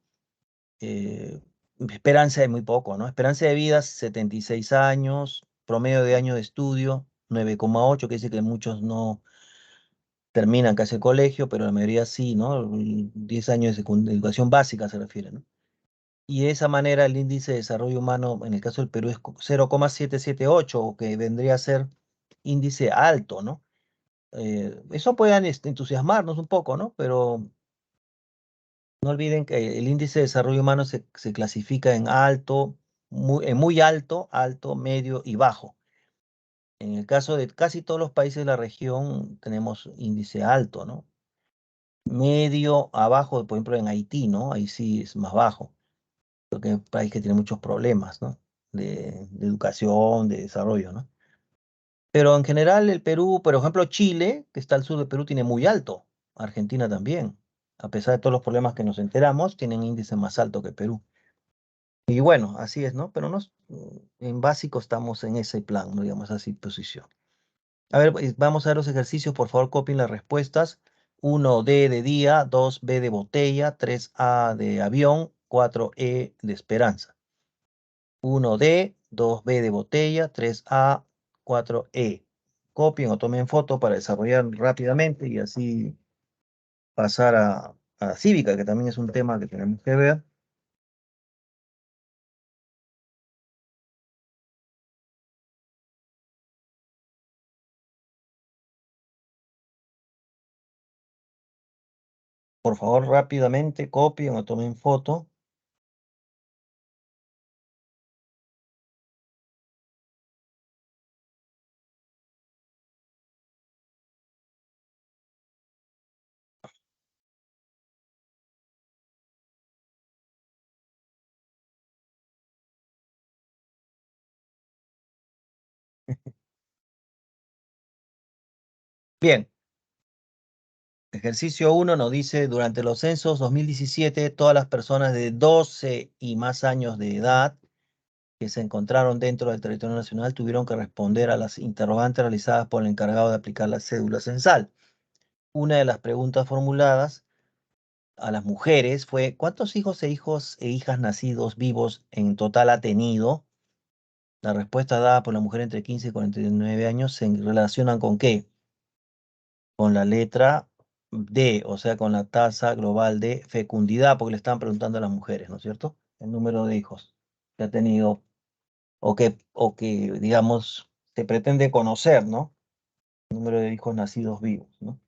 eh, Esperanza de muy poco, ¿no? Esperanza de vida, 76 años, promedio de años de estudio, 9,8, que dice que muchos no terminan casi el colegio, pero la mayoría sí, ¿no? 10 años de educación básica se refiere, ¿no? Y de esa manera el índice de desarrollo humano, en el caso del Perú, es 0,778, que vendría a ser índice alto, ¿no? Eso puede entusiasmarnos un poco, ¿no? Pero no olviden que el índice de desarrollo humano se clasifica en alto, muy alto, alto, medio y bajo. En el caso de casi todos los países de la región tenemos índice alto, ¿no? Medio, abajo, por ejemplo en Haití, ¿no? Ahí sí es más bajo, porque es un país que tiene muchos problemas, ¿no? De educación, de desarrollo, ¿no? Pero en general el Perú, por ejemplo Chile, que está al sur del Perú, tiene muy alto. Argentina también. A pesar de todos los problemas que nos enteramos, tienen índice más alto que Perú. Y bueno, así es, ¿no? Pero en básico estamos en ese plan, ¿no? Digamos así, posición. A ver, pues, vamos a ver los ejercicios. Por favor, copien las respuestas. 1D de día, 2B de botella, 3A de avión, 4E de esperanza. 1D, 2B de botella, 3A, 4E. Copien o tomen foto para desarrollar rápidamente y así pasar a a cívica, que también es un tema que tenemos que ver. Por favor, rápidamente copien o tomen foto. Bien, ejercicio uno nos dice, durante los censos 2017, todas las personas de 12 y más años de edad que se encontraron dentro del territorio nacional tuvieron que responder a las interrogantes realizadas por el encargado de aplicar la cédula censal. Una de las preguntas formuladas a las mujeres fue, ¿cuántos hijos e hijas nacidos vivos en total ha tenido? La respuesta dada por la mujer entre 15 y 49 años se relacionan con ¿qué? Con la letra D, o sea, con la tasa global de fecundidad, porque le están preguntando a las mujeres, ¿no es cierto? El número de hijos que ha tenido o que digamos, se pretende conocer, ¿no? El número de hijos nacidos vivos, ¿no?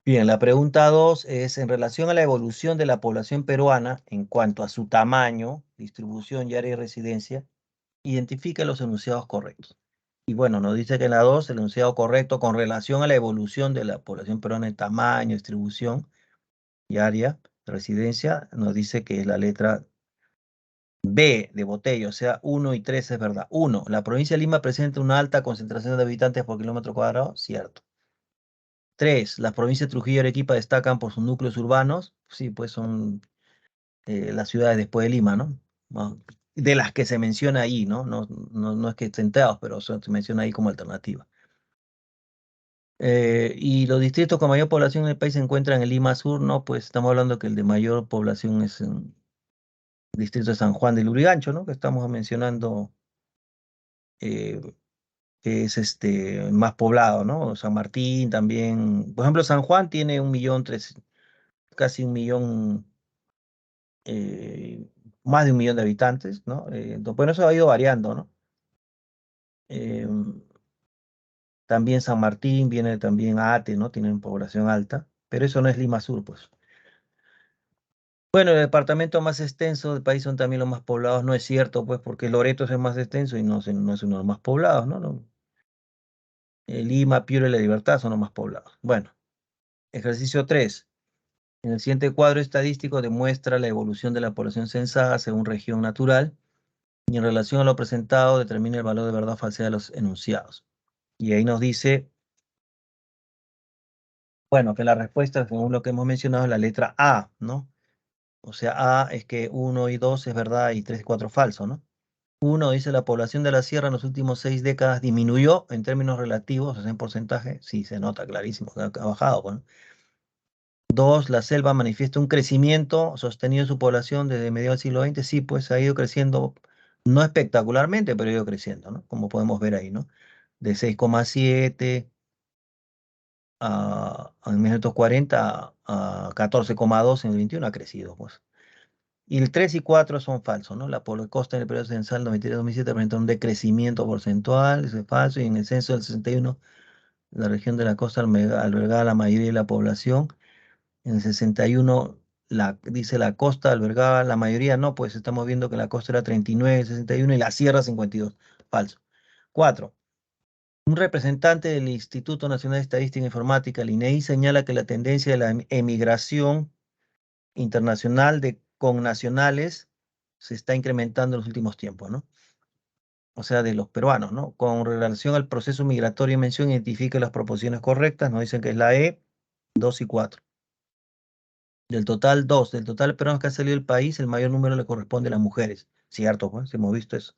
Bien, la pregunta 2 es en relación a la evolución de la población peruana en cuanto a su tamaño, distribución y área de residencia, identifica los enunciados correctos. Y bueno, nos dice que en la 2 el enunciado correcto con relación a la evolución de la población peruana en tamaño, distribución y área de residencia, nos dice que es la letra B de Botello, o sea, 1 y 3 es verdad. 1, la provincia de Lima presenta una alta concentración de habitantes por kilómetro cuadrado, cierto. 3, las provincias de Trujillo y Arequipa destacan por sus núcleos urbanos, sí, pues son las ciudades después de Lima, ¿no? De las que se menciona ahí, ¿no? No es que estén centrados, pero se menciona ahí como alternativa. Y los distritos con mayor población en el país se encuentran en Lima Sur, ¿no? Pues estamos hablando que el de mayor población es en el distrito de San Juan del Lurigancho, ¿no? Que estamos mencionando, eh, que es más poblado, ¿no? San Martín también. Por ejemplo, San Juan tiene 1.300.000, casi 1.000.000, eh, más de 1.000.000 de habitantes, ¿no? Bueno, eso ha ido variando, ¿no? Eh, También San Martín, viene también Ate, ¿no? Tienen población alta, pero eso no es Lima Sur, pues. Bueno, el departamento más extenso del país son también los más poblados, no es cierto, pues, porque Loreto es el más extenso y no es uno de los más poblados, ¿no? Lima, Piura y La Libertad son los más poblados. Bueno, ejercicio 3. En el siguiente cuadro estadístico demuestra la evolución de la población censada según región natural y en relación a lo presentado determina el valor de verdad o falsedad de los enunciados. Y ahí nos dice, bueno, que la respuesta, según lo que hemos mencionado, es la letra A, ¿no? O sea, A es que 1 y 2 es verdad y 3 y 4 falso, ¿no? 1 dice la población de la sierra en los últimos 6 décadas disminuyó en términos relativos, o sea, en porcentaje, sí, se nota clarísimo que ha bajado, bueno. 2, la selva manifiesta un crecimiento sostenido en su población desde mediados del siglo XX, sí, pues ha ido creciendo, no espectacularmente, pero ha ido creciendo, ¿no? Como podemos ver ahí, ¿no? De 6,7 en 1940 a 14,2 en el 21 ha crecido, pues. Y el 3 y 4 son falsos, ¿no? La costa en el periodo censal 93-2007 presenta un decrecimiento porcentual, eso es falso, y en el censo del 61, la región de la costa albergaba la mayoría de la población. En el 61, dice la costa albergaba la mayoría, no, pues estamos viendo que la costa era 39 en el 61 y la sierra 52. Falso. 4. Un representante del Instituto Nacional de Estadística e Informática, el INEI, señala que la tendencia de la emigración internacional de connacionales se está incrementando en los últimos tiempos, ¿no? O sea, de los peruanos, ¿no? Con relación al proceso migratorio en mención, identifica las proporciones correctas, nos dicen que es la E, 2 y 4. Del total, 2. Del total de peruanos que han salido del país, el mayor número le corresponde a las mujeres. Cierto, pues, hemos visto eso.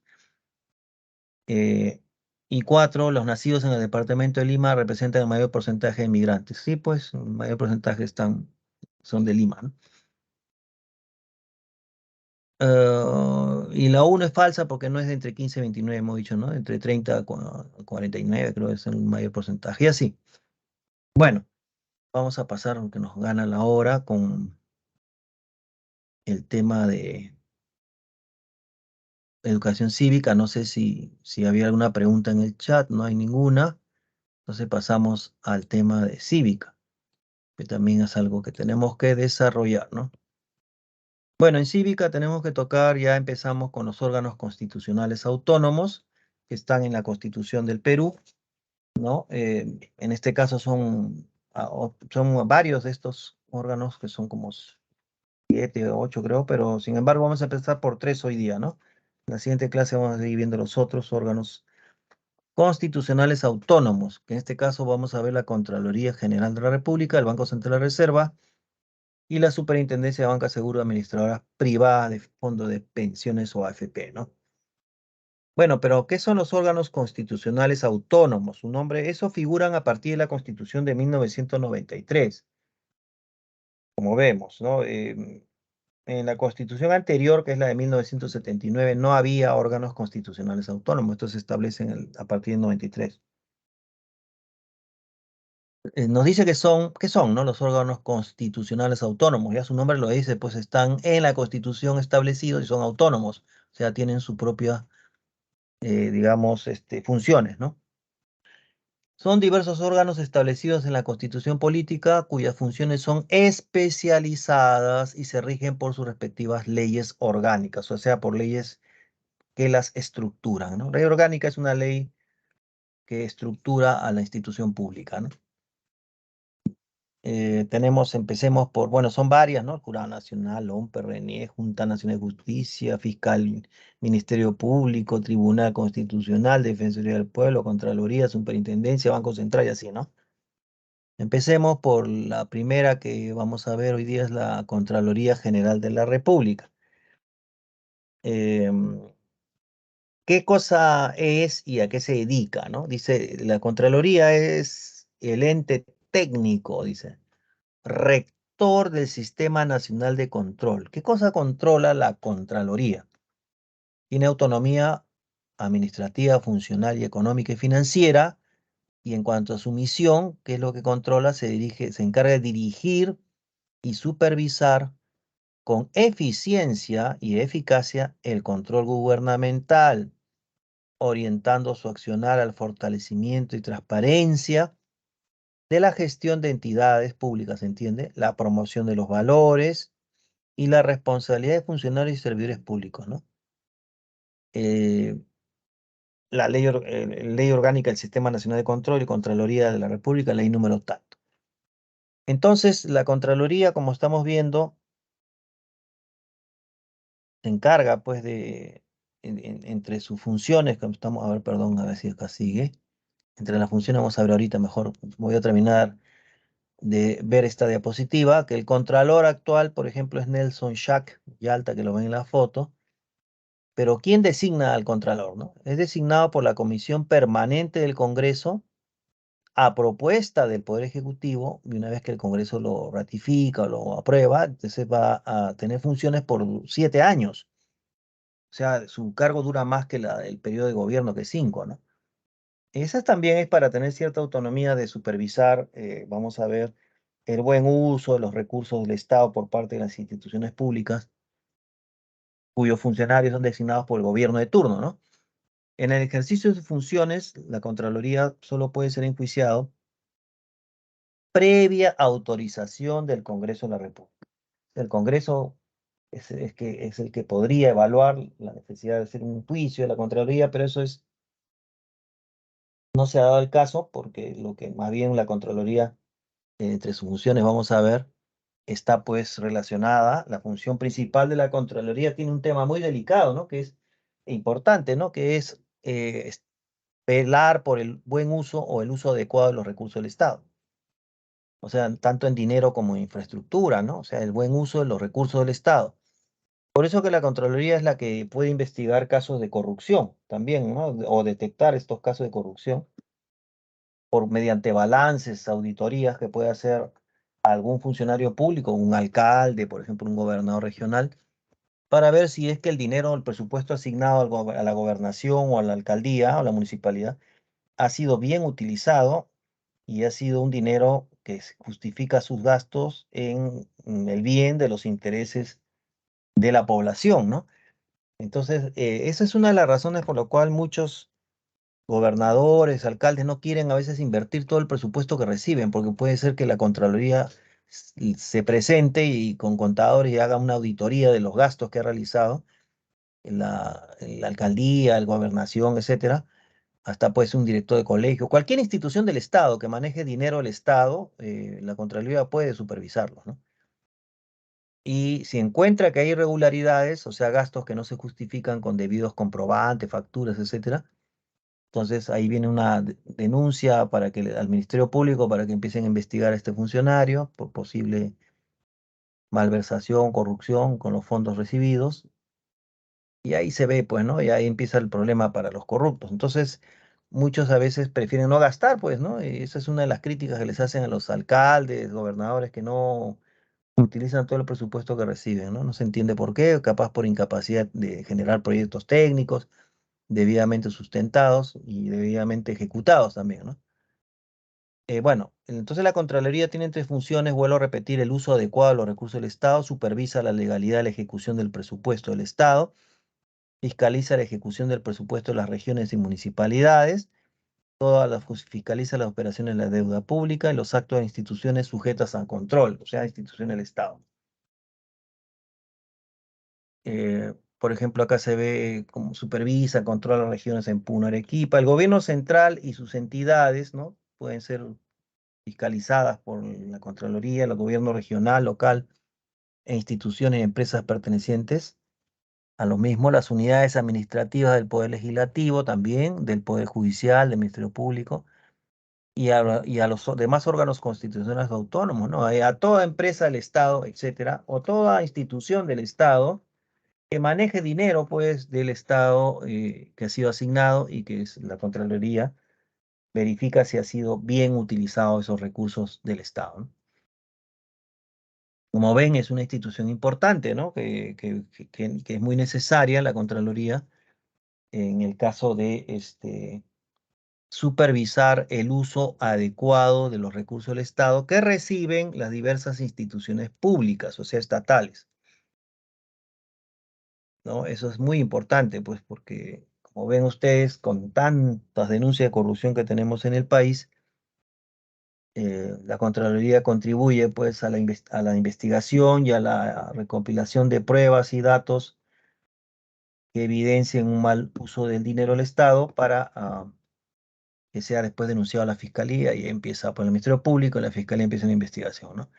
Eh, y 4, los nacidos en el departamento de Lima representan el mayor porcentaje de migrantes. Sí, pues, el mayor porcentaje son de Lima, ¿no? Y la 1 es falsa porque no es de entre 15 y 29, hemos dicho, ¿no? Entre 30 a 49 creo que es el mayor porcentaje. Y así. Bueno, vamos a pasar, aunque nos gana la hora, con el tema de educación cívica. No sé si había alguna pregunta en el chat, no hay ninguna. Entonces pasamos al tema de cívica, que también es algo que tenemos que desarrollar, ¿no? Bueno, en cívica tenemos que tocar, ya empezamos con los órganos constitucionales autónomos que están en la Constitución del Perú, ¿no? En este caso son varios de estos órganos que son como 7 o 8 creo, pero sin embargo vamos a empezar por 3 hoy día, ¿no? En la siguiente clase vamos a seguir viendo los otros órganos constitucionales autónomos, que en este caso vamos a ver la Contraloría General de la República, el Banco Central de la Reserva y la Superintendencia de Banca Seguro Administradora Privada de Fondo de Pensiones o AFP, ¿no? Bueno, pero ¿qué son los órganos constitucionales autónomos? Su nombre, eso figuran a partir de la Constitución de 1993, como vemos, ¿no? En la Constitución anterior, que es la de 1979, no había órganos constitucionales autónomos. Estos se establecen a partir del 93. Nos dice que son, ¿no? Los órganos constitucionales autónomos. Ya su nombre lo dice, pues están en la Constitución establecidos y son autónomos. O sea, tienen su propia, digamos, funciones, ¿no? Son diversos órganos establecidos en la Constitución política cuyas funciones son especializadas y se rigen por sus respectivas leyes orgánicas, o sea, por leyes que las estructuran, ¿no? Ley orgánica es una ley que estructura a la institución pública, ¿no? Empecemos por, bueno, son varias, ¿no? Jurado Nacional, OMPE, RNE, Junta Nacional de Justicia, Fiscal, Ministerio Público, Tribunal Constitucional, Defensoría del Pueblo, Contraloría, Superintendencia, Banco Central y así, ¿no? Empecemos por la primera que vamos a ver hoy día, es la Contraloría General de la República. Em, ¿Qué cosa es y a qué se dedica, no? Dice, la Contraloría es el ente técnico, dice, rector del Sistema Nacional de Control. ¿Qué cosa controla la Contraloría? Tiene autonomía administrativa, funcional y económica y financiera. Y en cuanto a su misión, ¿qué es lo que controla? Se encarga de dirigir y supervisar con eficiencia y eficacia el control gubernamental, orientando su accionar al fortalecimiento y transparencia de la gestión de entidades públicas, ¿entiende? La promoción de los valores y la responsabilidad de funcionarios y servidores públicos, ¿no? Eh, ley orgánica del Sistema Nacional de Control y Contraloría de la República, ley número tanto. Entonces, la Contraloría, como estamos viendo, se encarga, pues, entre sus funciones, que estamos, a ver, perdón, a ver si acá sigue. Entre las funciones, vamos a ver ahorita mejor, voy a terminar de ver esta diapositiva, que el contralor actual, por ejemplo, es Nelson Schack Yalta, que lo ven en la foto, pero ¿quién designa al contralor, no? Es designado por la Comisión Permanente del Congreso a propuesta del Poder Ejecutivo, y una vez que el Congreso lo ratifica o lo aprueba, entonces va a tener funciones por 7 años. O sea, su cargo dura más que el periodo de gobierno, que es 5, ¿no? Esa también es para tener cierta autonomía de supervisar, vamos a ver, el buen uso de los recursos del Estado por parte de las instituciones públicas, cuyos funcionarios son designados por el gobierno de turno, ¿no? En el ejercicio de sus funciones, la Contraloría solo puede ser enjuiciado previa autorización del Congreso de la República. El Congreso es el que podría evaluar la necesidad de hacer un juicio de la Contraloría, pero no se ha dado el caso porque lo que más bien la Contraloría, entre sus funciones, vamos a ver, está pues relacionada. La función principal de la Contraloría tiene un tema muy delicado, ¿no? Que es importante, ¿no? Que es velar por el buen uso o el uso adecuado de los recursos del Estado. O sea, tanto en dinero como en infraestructura, ¿no? O sea, el buen uso de los recursos del Estado. Por eso que la Contraloría es la que puede investigar casos de corrupción también, ¿no? O detectar estos casos de corrupción mediante balances, auditorías que puede hacer algún funcionario público, un alcalde, por ejemplo, un gobernador regional, para ver si es que el dinero, el presupuesto asignado a la gobernación o a la alcaldía o a la municipalidad ha sido bien utilizado y ha sido un dinero que justifica sus gastos en el bien de los intereses de la población, ¿no? Entonces, esa es una de las razones por la cual muchos gobernadores, alcaldes no quieren a veces invertir todo el presupuesto que reciben, porque puede ser que la Contraloría se presente y con contadores y haga una auditoría de los gastos que ha realizado en la alcaldía, la gobernación, etcétera, hasta puede ser un director de colegio, cualquier institución del Estado que maneje dinero del Estado, la Contraloría puede supervisarlo, ¿no? Y si encuentra que hay irregularidades, o sea, gastos que no se justifican con debidos comprobantes, facturas, etcétera, entonces ahí viene una denuncia para que al Ministerio Público para que empiecen a investigar a este funcionario por posible malversación, corrupción con los fondos recibidos. Y ahí se ve, pues, ¿no? Y ahí empieza el problema para los corruptos. Entonces, muchos a veces prefieren no gastar, pues, ¿no? Y esa es una de las críticas que les hacen a los alcaldes, gobernadores, que no utilizan todo el presupuesto que reciben, ¿no? No se entiende por qué, capaz por incapacidad de generar proyectos técnicos debidamente sustentados y debidamente ejecutados también, ¿no? Bueno, entonces la Contraloría tiene tres funciones, vuelvo a repetir: el uso adecuado de los recursos del Estado, supervisa la legalidad de la ejecución del presupuesto del Estado, fiscaliza la ejecución del presupuesto de las regiones y municipalidades, fiscaliza las operaciones de la deuda pública y los actos de instituciones sujetas a control, o sea, instituciones del Estado. Por ejemplo, acá se ve cómo supervisa, controla las regiones en Puno, Arequipa. El gobierno central y sus entidades, ¿no? Pueden ser fiscalizadas por la Contraloría, el gobierno regional, local e instituciones y empresas pertenecientes a lo mismo, las unidades administrativas del Poder Legislativo también, del Poder Judicial, del Ministerio Público y a los demás órganos constitucionales autónomos, ¿no? A toda empresa del Estado, etcétera, o toda institución del Estado que maneje dinero, pues, del Estado que ha sido asignado y que es la Contraloría verifica si ha sido bien utilizado esos recursos del Estado, ¿no? Como ven, es una institución importante, ¿no? Que es muy necesaria la Contraloría en el caso de supervisar el uso adecuado de los recursos del Estado que reciben las diversas instituciones públicas, o sea, estatales, ¿no? Eso es muy importante, pues, porque, como ven ustedes, con tantas denuncias de corrupción que tenemos en el país, la Contraloría contribuye, pues, a la investigación y a la recopilación de pruebas y datos que evidencien un mal uso del dinero del Estado para que sea después denunciado a la Fiscalía y empieza por el Ministerio Público y la Fiscalía empieza una investigación, ¿no?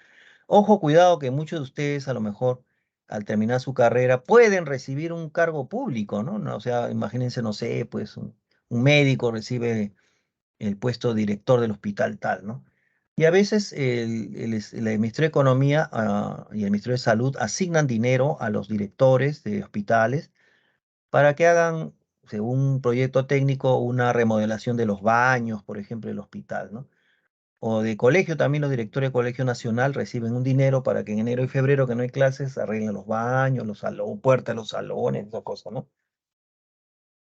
Ojo, cuidado, que muchos de ustedes a lo mejor al terminar su carrera pueden recibir un cargo público, ¿no? O sea, imagínense, no sé, pues un médico recibe el puesto de director del hospital tal, ¿no? Y a veces el Ministerio de Economía y el Ministerio de Salud asignan dinero a los directores de hospitales para que hagan, según un proyecto técnico, una remodelación de los baños, por ejemplo, del hospital, ¿no? O de colegio, también los directores de colegio nacional reciben un dinero para que en enero y febrero, que no hay clases, arreglen los baños, los salones, puertas de los salones, esa cosa, ¿no?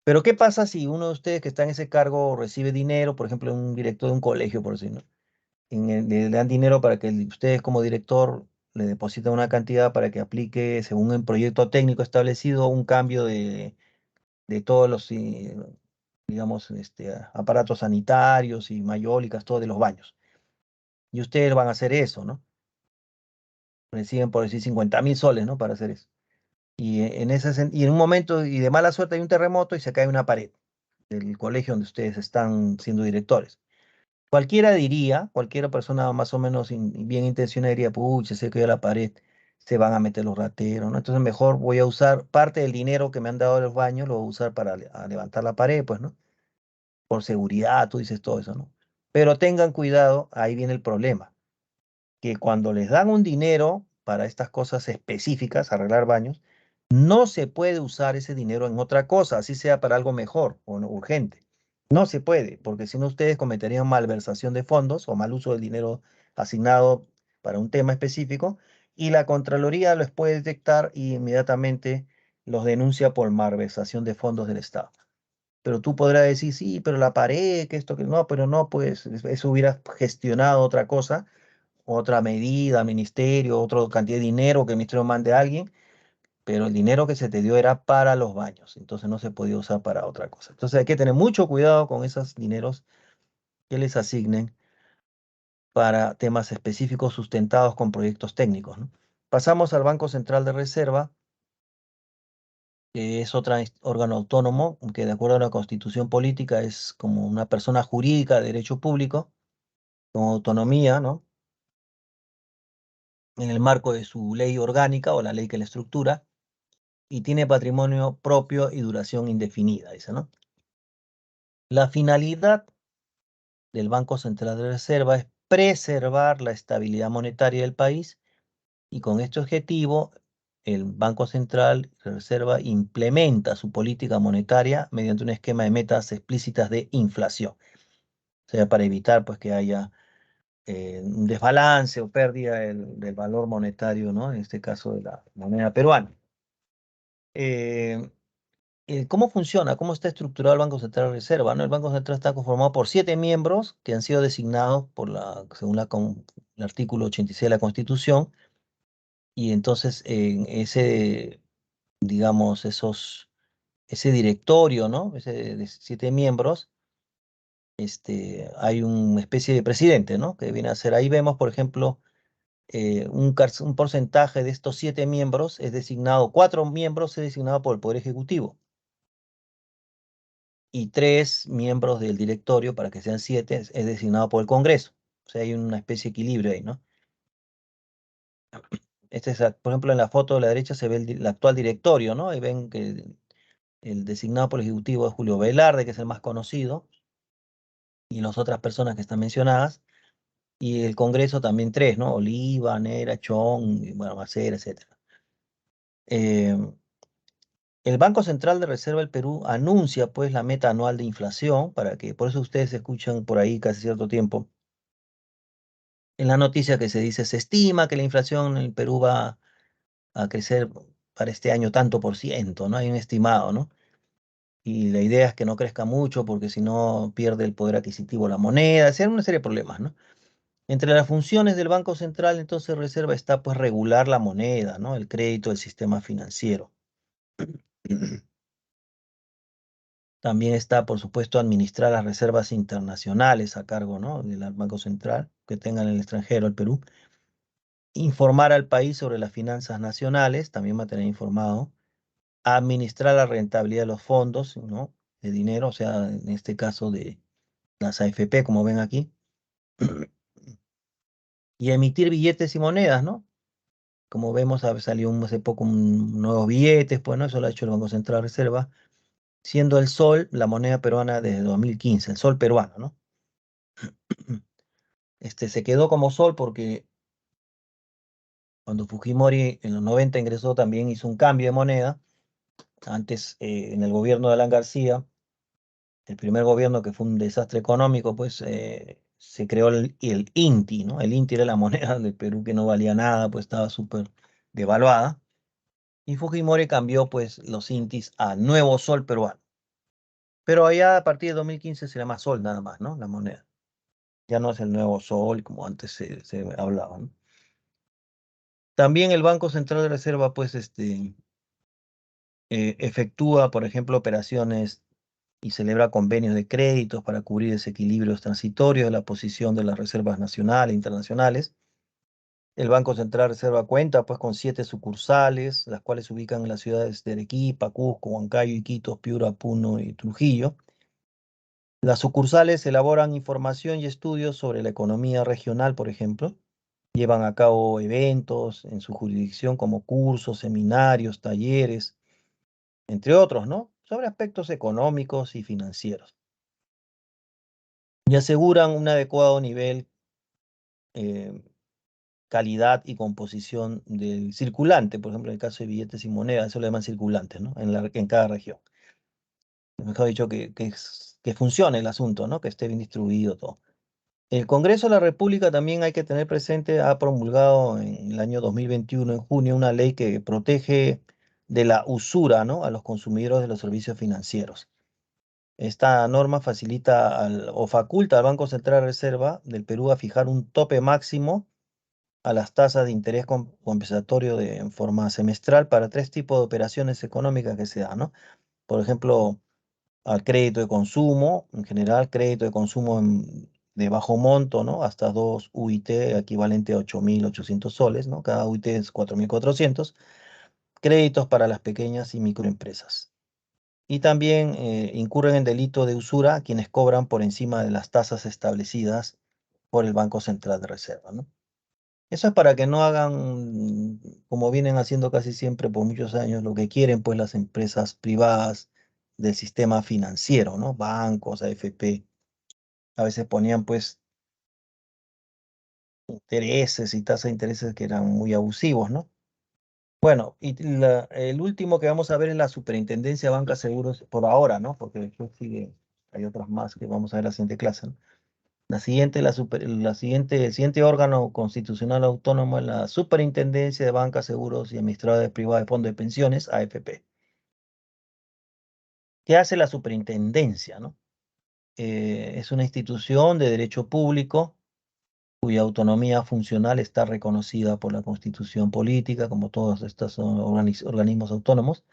Pero ¿qué pasa si uno de ustedes que está en ese cargo recibe dinero, por ejemplo, un director de un colegio, por decirlo, le dan dinero para que ustedes como director le depositan una cantidad para que aplique, según el proyecto técnico establecido, un cambio de todos los, digamos, aparatos sanitarios y mayólicas, todo de los baños? Y ustedes van a hacer eso, ¿no? Reciben, por decir, 50.000 soles, ¿no? Para hacer eso. Y en un momento y de mala suerte hay un terremoto y se cae una pared del colegio donde ustedes están siendo directores. Cualquiera diría, cualquier persona más o menos bien intencionada diría: pucha, se cayó la pared, se van a meter los rateros, ¿no? Entonces mejor voy a usar parte del dinero que me han dado de los baños, lo voy a usar para levantar la pared, pues, ¿no? Por seguridad, tú dices todo eso, ¿no? Pero tengan cuidado, ahí viene el problema, que cuando les dan un dinero para estas cosas específicas, arreglar baños, no se puede usar ese dinero en otra cosa, así sea para algo mejor o no, urgente. No se puede, porque si no ustedes cometerían malversación de fondos o mal uso del dinero asignado para un tema específico y la Contraloría los puede detectar y inmediatamente los denuncia por malversación de fondos del Estado. Pero tú podrás decir: sí, pero la pared, que esto, que no, pero no, pues eso hubiera gestionado otra cosa otra medida, ministerio, otra cantidad de dinero que el ministerio mande a alguien, pero el dinero que se te dio era para los baños, entonces no se podía usar para otra cosa. Entonces hay que tener mucho cuidado con esos dineros que les asignen para temas específicos sustentados con proyectos técnicos, ¿no? Pasamos al Banco Central de Reserva, que es otro órgano autónomo, que de acuerdo a la Constitución Política es como una persona jurídica de derecho público, con autonomía, ¿no? En el marco de su ley orgánica o la ley que la estructura, y tiene patrimonio propio y duración indefinida, dice, ¿no? La finalidad del Banco Central de Reserva es preservar la estabilidad monetaria del país y con este objetivo el Banco Central de Reserva implementa su política monetaria mediante un esquema de metas explícitas de inflación, o sea, para evitar pues que haya un desbalance o pérdida del valor monetario, ¿no? En este caso de la moneda peruana. Eh, ¿Cómo funciona? ¿Cómo está estructurado el Banco Central de Reserva? ¿No? El Banco Central está conformado por 7 miembros que han sido designados según el artículo 86 de la Constitución, y entonces en ese, digamos, ese directorio, ¿no? Ese de 7 miembros, hay una especie de presidente, ¿no? Que viene a ser, ahí vemos, por ejemplo, un porcentaje de estos 7 miembros es designado, 4 miembros es designado por el Poder Ejecutivo y 3 miembros del directorio, para que sean 7, es designado por el Congreso. O sea, hay una especie de equilibrio ahí, ¿no? Por ejemplo, en la foto de la derecha se ve el actual directorio, ¿no? Ahí ven que el designado por el Ejecutivo es Julio Velarde, que es el más conocido, y las otras personas que están mencionadas. Y el Congreso también 3, ¿no? Oliva, Nera, Chong, y, bueno, Macera, etcétera. Eh, el Banco Central de Reserva del Perú anuncia pues la meta anual de inflación, por eso ustedes escuchan por ahí casi cierto tiempo en la noticia que se dice, se estima que la inflación en el Perú va a crecer para este año tanto por ciento, ¿no? Hay un estimado, ¿no? Y la idea es que no crezca mucho porque si no pierde el poder adquisitivo la moneda, es una serie de problemas, ¿no? Entre las funciones del Banco Central, entonces, Reserva está pues regular la moneda, ¿no? El crédito, el sistema financiero. También está, por supuesto, administrar las reservas internacionales a cargo, ¿no? Del Banco Central que tenga en el extranjero el Perú. Informar al país sobre las finanzas nacionales, también mantener informado. Administrar la rentabilidad de los fondos, ¿no? De dinero, o sea, en este caso de las AFP, como ven aquí. Y emitir billetes y monedas, ¿no? Como vemos, salió hace poco nuevos billetes, pues, ¿no? Eso lo ha hecho el Banco Central de Reserva, siendo el sol la moneda peruana desde 2015, el sol peruano, ¿no? Se quedó como sol porque cuando Fujimori en los 90 ingresó también hizo un cambio de moneda. Antes, en el gobierno de Alan García, el primer gobierno que fue un desastre económico, pues se creó el INTI, ¿no? El INTI era la moneda del Perú que no valía nada, pues estaba súper devaluada. Y Fujimori cambió pues los INTIs a Nuevo Sol peruano. Pero allá a partir de 2015 se llama Sol nada más, ¿no? La moneda. Ya no es el Nuevo Sol como antes se hablaba, ¿no? También el Banco Central de Reserva, pues, efectúa, por ejemplo, operaciones y celebra convenios de créditos para cubrir desequilibrios transitorios de la posición de las reservas nacionales e internacionales. El Banco Central de Reserva cuenta pues con 7 sucursales, las cuales se ubican en las ciudades de Arequipa, Cusco, Huancayo, Iquitos, Piura, Puno y Trujillo. Las sucursales elaboran información y estudios sobre la economía regional, por ejemplo. Llevan a cabo eventos en su jurisdicción como cursos, seminarios, talleres, entre otros, ¿no? Sobre aspectos económicos y financieros. Y aseguran un adecuado nivel, eh, calidad y composición del circulante, por ejemplo, en el caso de billetes y monedas, eso le llaman circulantes, ¿no? En cada región. Mejor dicho, que funcione el asunto, ¿no? Que esté bien distribuido todo. El Congreso de la República también hay que tener presente, ha promulgado en el año 2021, en junio, una ley que protege de la usura, ¿no? A los consumidores de los servicios financieros. Esta norma facilita o faculta al Banco Central de Reserva del Perú a fijar un tope máximo a las tasas de interés compensatorio en forma semestral para tres tipos de operaciones económicas que se dan, ¿no? Por ejemplo, al crédito de consumo, en general, crédito de consumo de bajo monto, ¿no? Hasta 2 UIT, equivalente a 8.800 soles, ¿no? Cada UIT es 4.400. Créditos para las pequeñas y microempresas. Y también incurren en delito de usura quienes cobran por encima de las tasas establecidas por el Banco Central de Reserva, ¿no? Eso es para que no hagan, como vienen haciendo casi siempre por muchos años, lo que quieren pues las empresas privadas del sistema financiero, ¿no? Bancos, AFP. A veces ponían pues intereses y tasas de intereses que eran muy abusivos, ¿no? Bueno, y el último que vamos a ver es la Superintendencia de Banca Seguros por ahora, ¿no? Porque después sigue, hay otras más que vamos a ver en la siguiente clase, ¿no? El siguiente órgano constitucional autónomo es la Superintendencia de Banca, Seguros y Administradores Privados de Fondos de Pensiones, AFP. ¿Qué hace la superintendencia, no? Es una institución de derecho público cuya autonomía funcional está reconocida por la Constitución Política, como todos estos son organismos autónomos.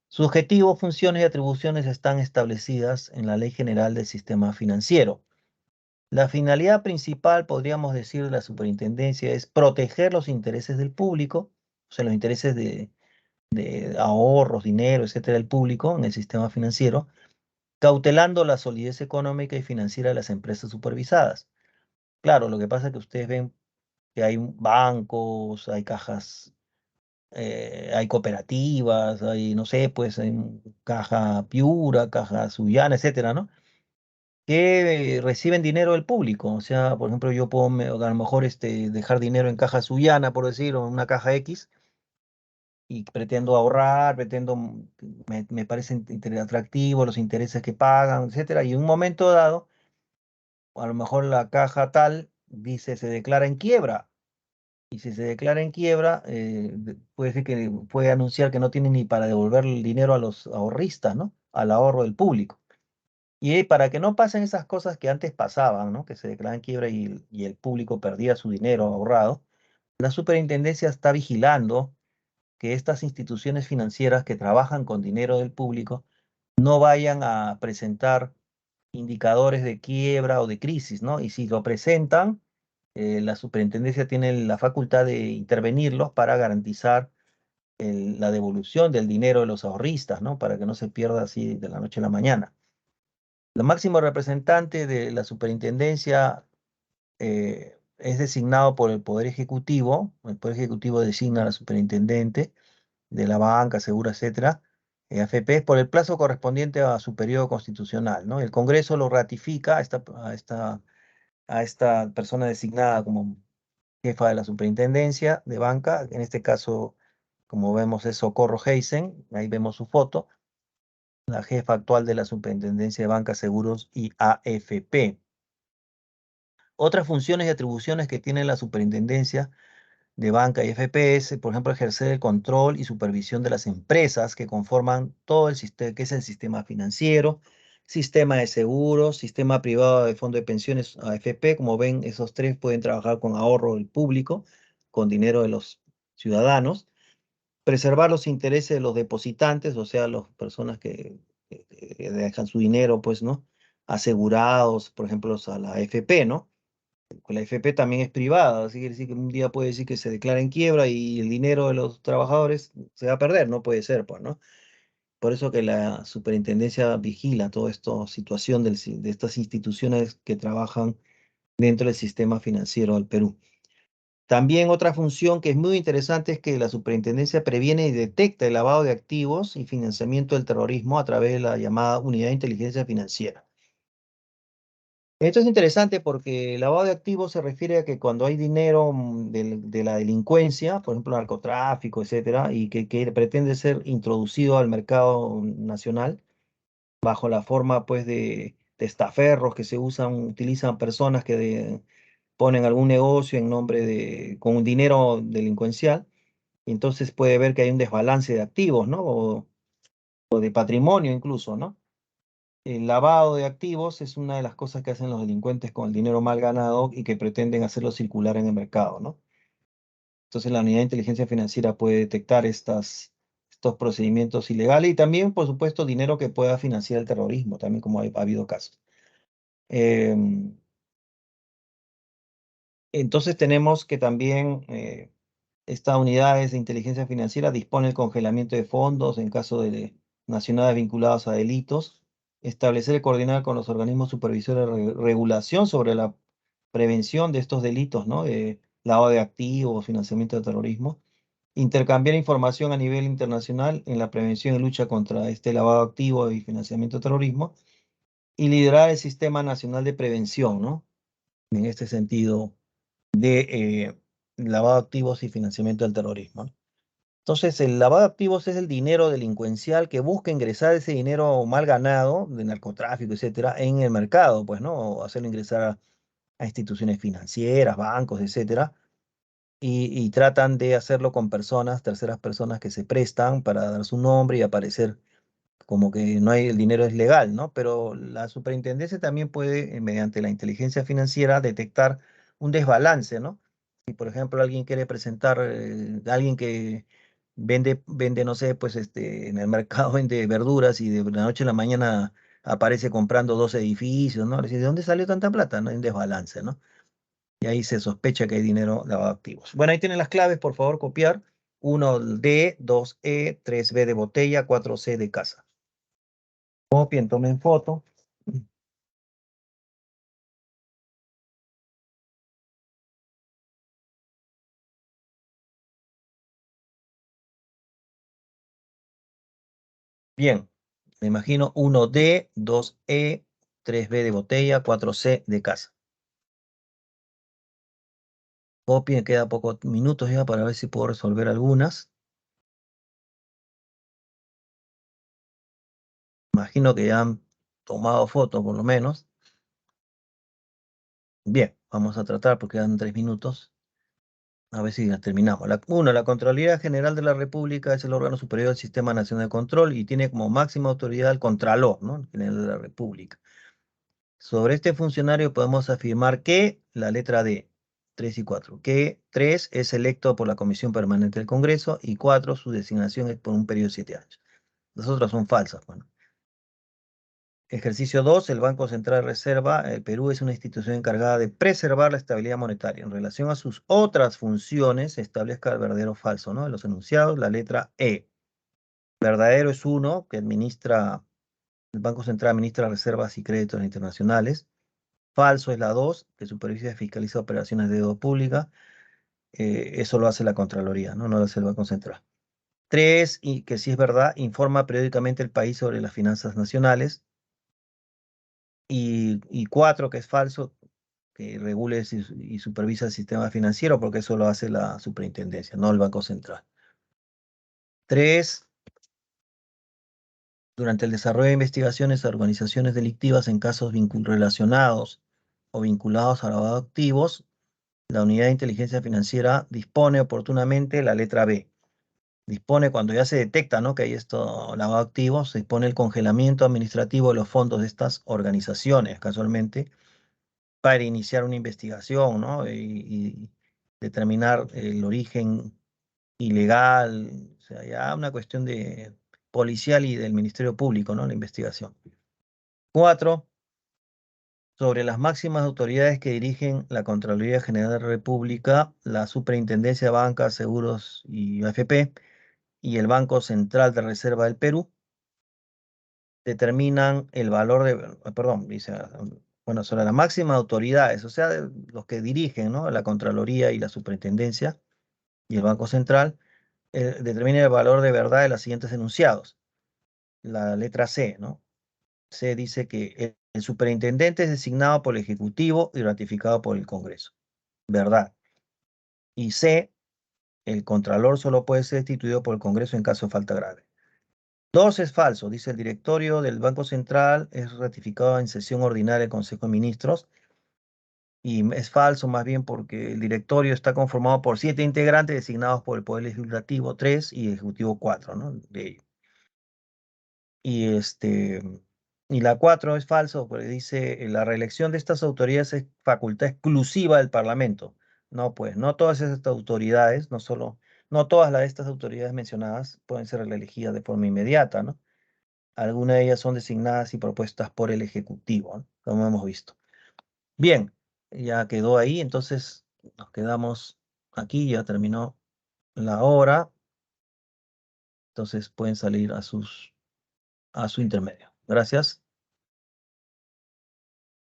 Sus objetivos, funciones y atribuciones están establecidas en la Ley General del Sistema Financiero. La finalidad principal, podríamos decir, de la superintendencia es proteger los intereses del público, o sea, los intereses de ahorros, dinero, etcétera, del público en el sistema financiero, cautelando la solidez económica y financiera de las empresas supervisadas. Claro, lo que pasa es que ustedes ven que hay bancos, hay cajas, hay cooperativas, hay, no sé, pues en Caja Piura, Caja Sullana, etcétera, ¿no? Que reciben dinero del público. O sea, por ejemplo, yo puedo a lo mejor dejar dinero en Caja Sullana, por decir, o en una caja X, y pretendo ahorrar, me parecen atractivos los intereses que pagan, etcétera, y en un momento dado, a lo mejor la caja tal dice se declara en quiebra. Y si se declara en quiebra, puede ser que puede anunciar que no tiene ni para devolver el dinero a los ahorristas, ¿no? Al ahorro del público. Y para que no pasen esas cosas que antes pasaban, ¿no? Que se declaran quiebra y el público perdía su dinero ahorrado, la superintendencia está vigilando que estas instituciones financieras que trabajan con dinero del público no vayan a presentar indicadores de quiebra o de crisis, ¿no? Y si lo presentan, la superintendencia tiene la facultad de intervenirlos para garantizar la devolución del dinero de los ahorristas, ¿no? Para que no se pierda así de la noche a la mañana. El máximo representante de la superintendencia es designado por el Poder Ejecutivo. El Poder Ejecutivo designa a la superintendente de la banca, seguro, etcétera. AFP es por el plazo correspondiente a su periodo constitucional, ¿no? El Congreso lo ratifica a esta persona designada como jefa de la superintendencia de banca. En este caso, como vemos, es Socorro Heisen. Ahí vemos su foto, la jefa actual de la superintendencia de banca, seguros y AFP. Otras funciones y atribuciones que tiene la superintendencia de banca y FPS, por ejemplo, ejercer el control y supervisión de las empresas que conforman todo el sistema, que es el sistema financiero, sistema de seguros, sistema privado de fondo de pensiones, AFP. Como ven, esos tres pueden trabajar con ahorro del público, con dinero de los ciudadanos, preservar los intereses de los depositantes, o sea, las personas que dejan su dinero, pues, ¿no? Asegurados, por ejemplo, a la AFP, ¿no? La FP también es privada, así quiere decir que un día puede decir que se declara en quiebra y el dinero de los trabajadores se va a perder, no puede ser, pues, ¿no? Por eso que la superintendencia vigila toda esta situación de estas instituciones que trabajan dentro del sistema financiero del Perú. También otra función que es muy interesante es que la superintendencia previene y detecta el lavado de activos y financiamiento del terrorismo a través de la llamada Unidad de Inteligencia Financiera. Esto es interesante porque el lavado de activos se refiere a que cuando hay dinero de la delincuencia, por ejemplo, narcotráfico, etcétera, y que pretende ser introducido al mercado nacional bajo la forma, pues, de testaferros que utilizan personas que ponen algún negocio en nombre con un dinero delincuencial, y entonces puede ver que hay un desbalance de activos, ¿no? O de patrimonio incluso, ¿no? El lavado de activos es una de las cosas que hacen los delincuentes con el dinero mal ganado y que pretenden hacerlo circular en el mercado, ¿no? Entonces la unidad de inteligencia financiera puede detectar estos procedimientos ilegales y también, por supuesto, dinero que pueda financiar el terrorismo, también como ha habido casos. Em, entonces tenemos que también estas unidades de inteligencia financiera disponen el congelamiento de fondos en caso de nacionales vinculados a delitos, establecer y coordinar con los organismos supervisores de regulación sobre la prevención de estos delitos, ¿no? Lavado de activos, financiamiento de terrorismo, intercambiar información a nivel internacional en la prevención y lucha contra este lavado de activos y financiamiento de terrorismo, y liderar el Sistema Nacional de Prevención, ¿no? En este sentido de lavado de activos y financiamiento del terrorismo, ¿no? Entonces, el lavado de activos es el dinero delincuencial que busca ingresar ese dinero mal ganado, de narcotráfico, etcétera, en el mercado, pues, ¿no? O hacerlo ingresar a instituciones financieras, bancos, etcétera, y tratan de hacerlo con personas, terceras personas que se prestan para dar su nombre y aparecer como que no hay, el dinero es legal, ¿no? Pero la superintendencia también puede, mediante la inteligencia financiera, detectar un desbalance, ¿no? Si, por ejemplo, alguien quiere presentar, alguien que vende, no sé, pues en el mercado vende verduras y de la noche a la mañana aparece comprando dos edificios, ¿no? Le dice, ¿de dónde salió tanta plata? No hay un desbalance, ¿no? Y ahí se sospecha que hay dinero lavado de activos. Bueno, ahí tienen las claves, por favor, copiar. 1D, 2E, 3B de botella, 4C de casa. Copien, tomen foto. Bien, me imagino 1D, 2E, 3B de botella, 4C de casa. Copien, queda pocos minutos ya para ver si puedo resolver algunas. Imagino que ya han tomado foto por lo menos. Bien, vamos a tratar porque quedan 3 minutos. A ver si ya terminamos. La Contraloría General de la República es el órgano superior del Sistema Nacional de Control y tiene como máxima autoridad el Contralor, ¿no? El General de la República. Sobre este funcionario podemos afirmar que la letra D, 3 y 4, que 3 es electo por la Comisión Permanente del Congreso y 4 su designación es por un periodo de 7 años. Las otras son falsas. Bueno. Ejercicio 2, el Banco Central de Reserva. El Perú es una institución encargada de preservar la estabilidad monetaria. En relación a sus otras funciones, se establezca el verdadero o falso, ¿no? De los enunciados, la letra E. Verdadero es uno, que administra, el Banco Central administra reservas y créditos internacionales. Falso es la 2, que supervisa y fiscaliza operaciones de deuda pública. Eso lo hace la Contraloría, ¿no? No lo hace el Banco Central. 3, y que sí es verdad, informa periódicamente el país sobre las finanzas nacionales. Y 4, que es falso, que regule y supervisa el sistema financiero, porque eso lo hace la superintendencia, no el Banco Central. 3, durante el desarrollo de investigaciones a organizaciones delictivas en casos relacionados o vinculados a lavado de activos, la unidad de inteligencia financiera dispone oportunamente la letra B. Dispone cuando ya se detecta, ¿no? Que hay esto lavado de activos, se dispone el congelamiento administrativo de los fondos de estas organizaciones, casualmente, para iniciar una investigación, ¿no? Y determinar el origen ilegal, o sea, ya una cuestión de policial y del Ministerio Público, ¿no? La investigación. 4, sobre las máximas autoridades que dirigen la Contraloría General de la República, la Superintendencia de Bancas, Seguros y AFP y el Banco Central de Reserva del Perú, determinan el valor de, perdón, dice, bueno, sobre las máximas autoridades, o sea, los que dirigen, ¿no? La Contraloría y la Superintendencia y el Banco Central, determina el valor de verdad de los siguientes enunciados. La letra C, ¿no? C dice que el superintendente es designado por el Ejecutivo y ratificado por el Congreso. Verdad. Y C, el Contralor solo puede ser destituido por el Congreso en caso de falta grave. 2 es falso, dice el directorio del Banco Central es ratificado en sesión ordinaria del Consejo de Ministros. Y es falso más bien porque el directorio está conformado por 7 integrantes designados por el Poder Legislativo 3 y Ejecutivo 4, ¿no? De ellos. Y, y la 4 es falso porque dice la reelección de estas autoridades es facultad exclusiva del Parlamento. No, pues, no todas estas autoridades, no solo, no todas estas autoridades mencionadas pueden ser elegidas de forma inmediata, ¿no? Algunas de ellas son designadas y propuestas por el Ejecutivo, ¿no? Como hemos visto. Bien, ya quedó ahí, entonces nos quedamos aquí, ya terminó la hora, entonces pueden salir a su intermedio. Gracias.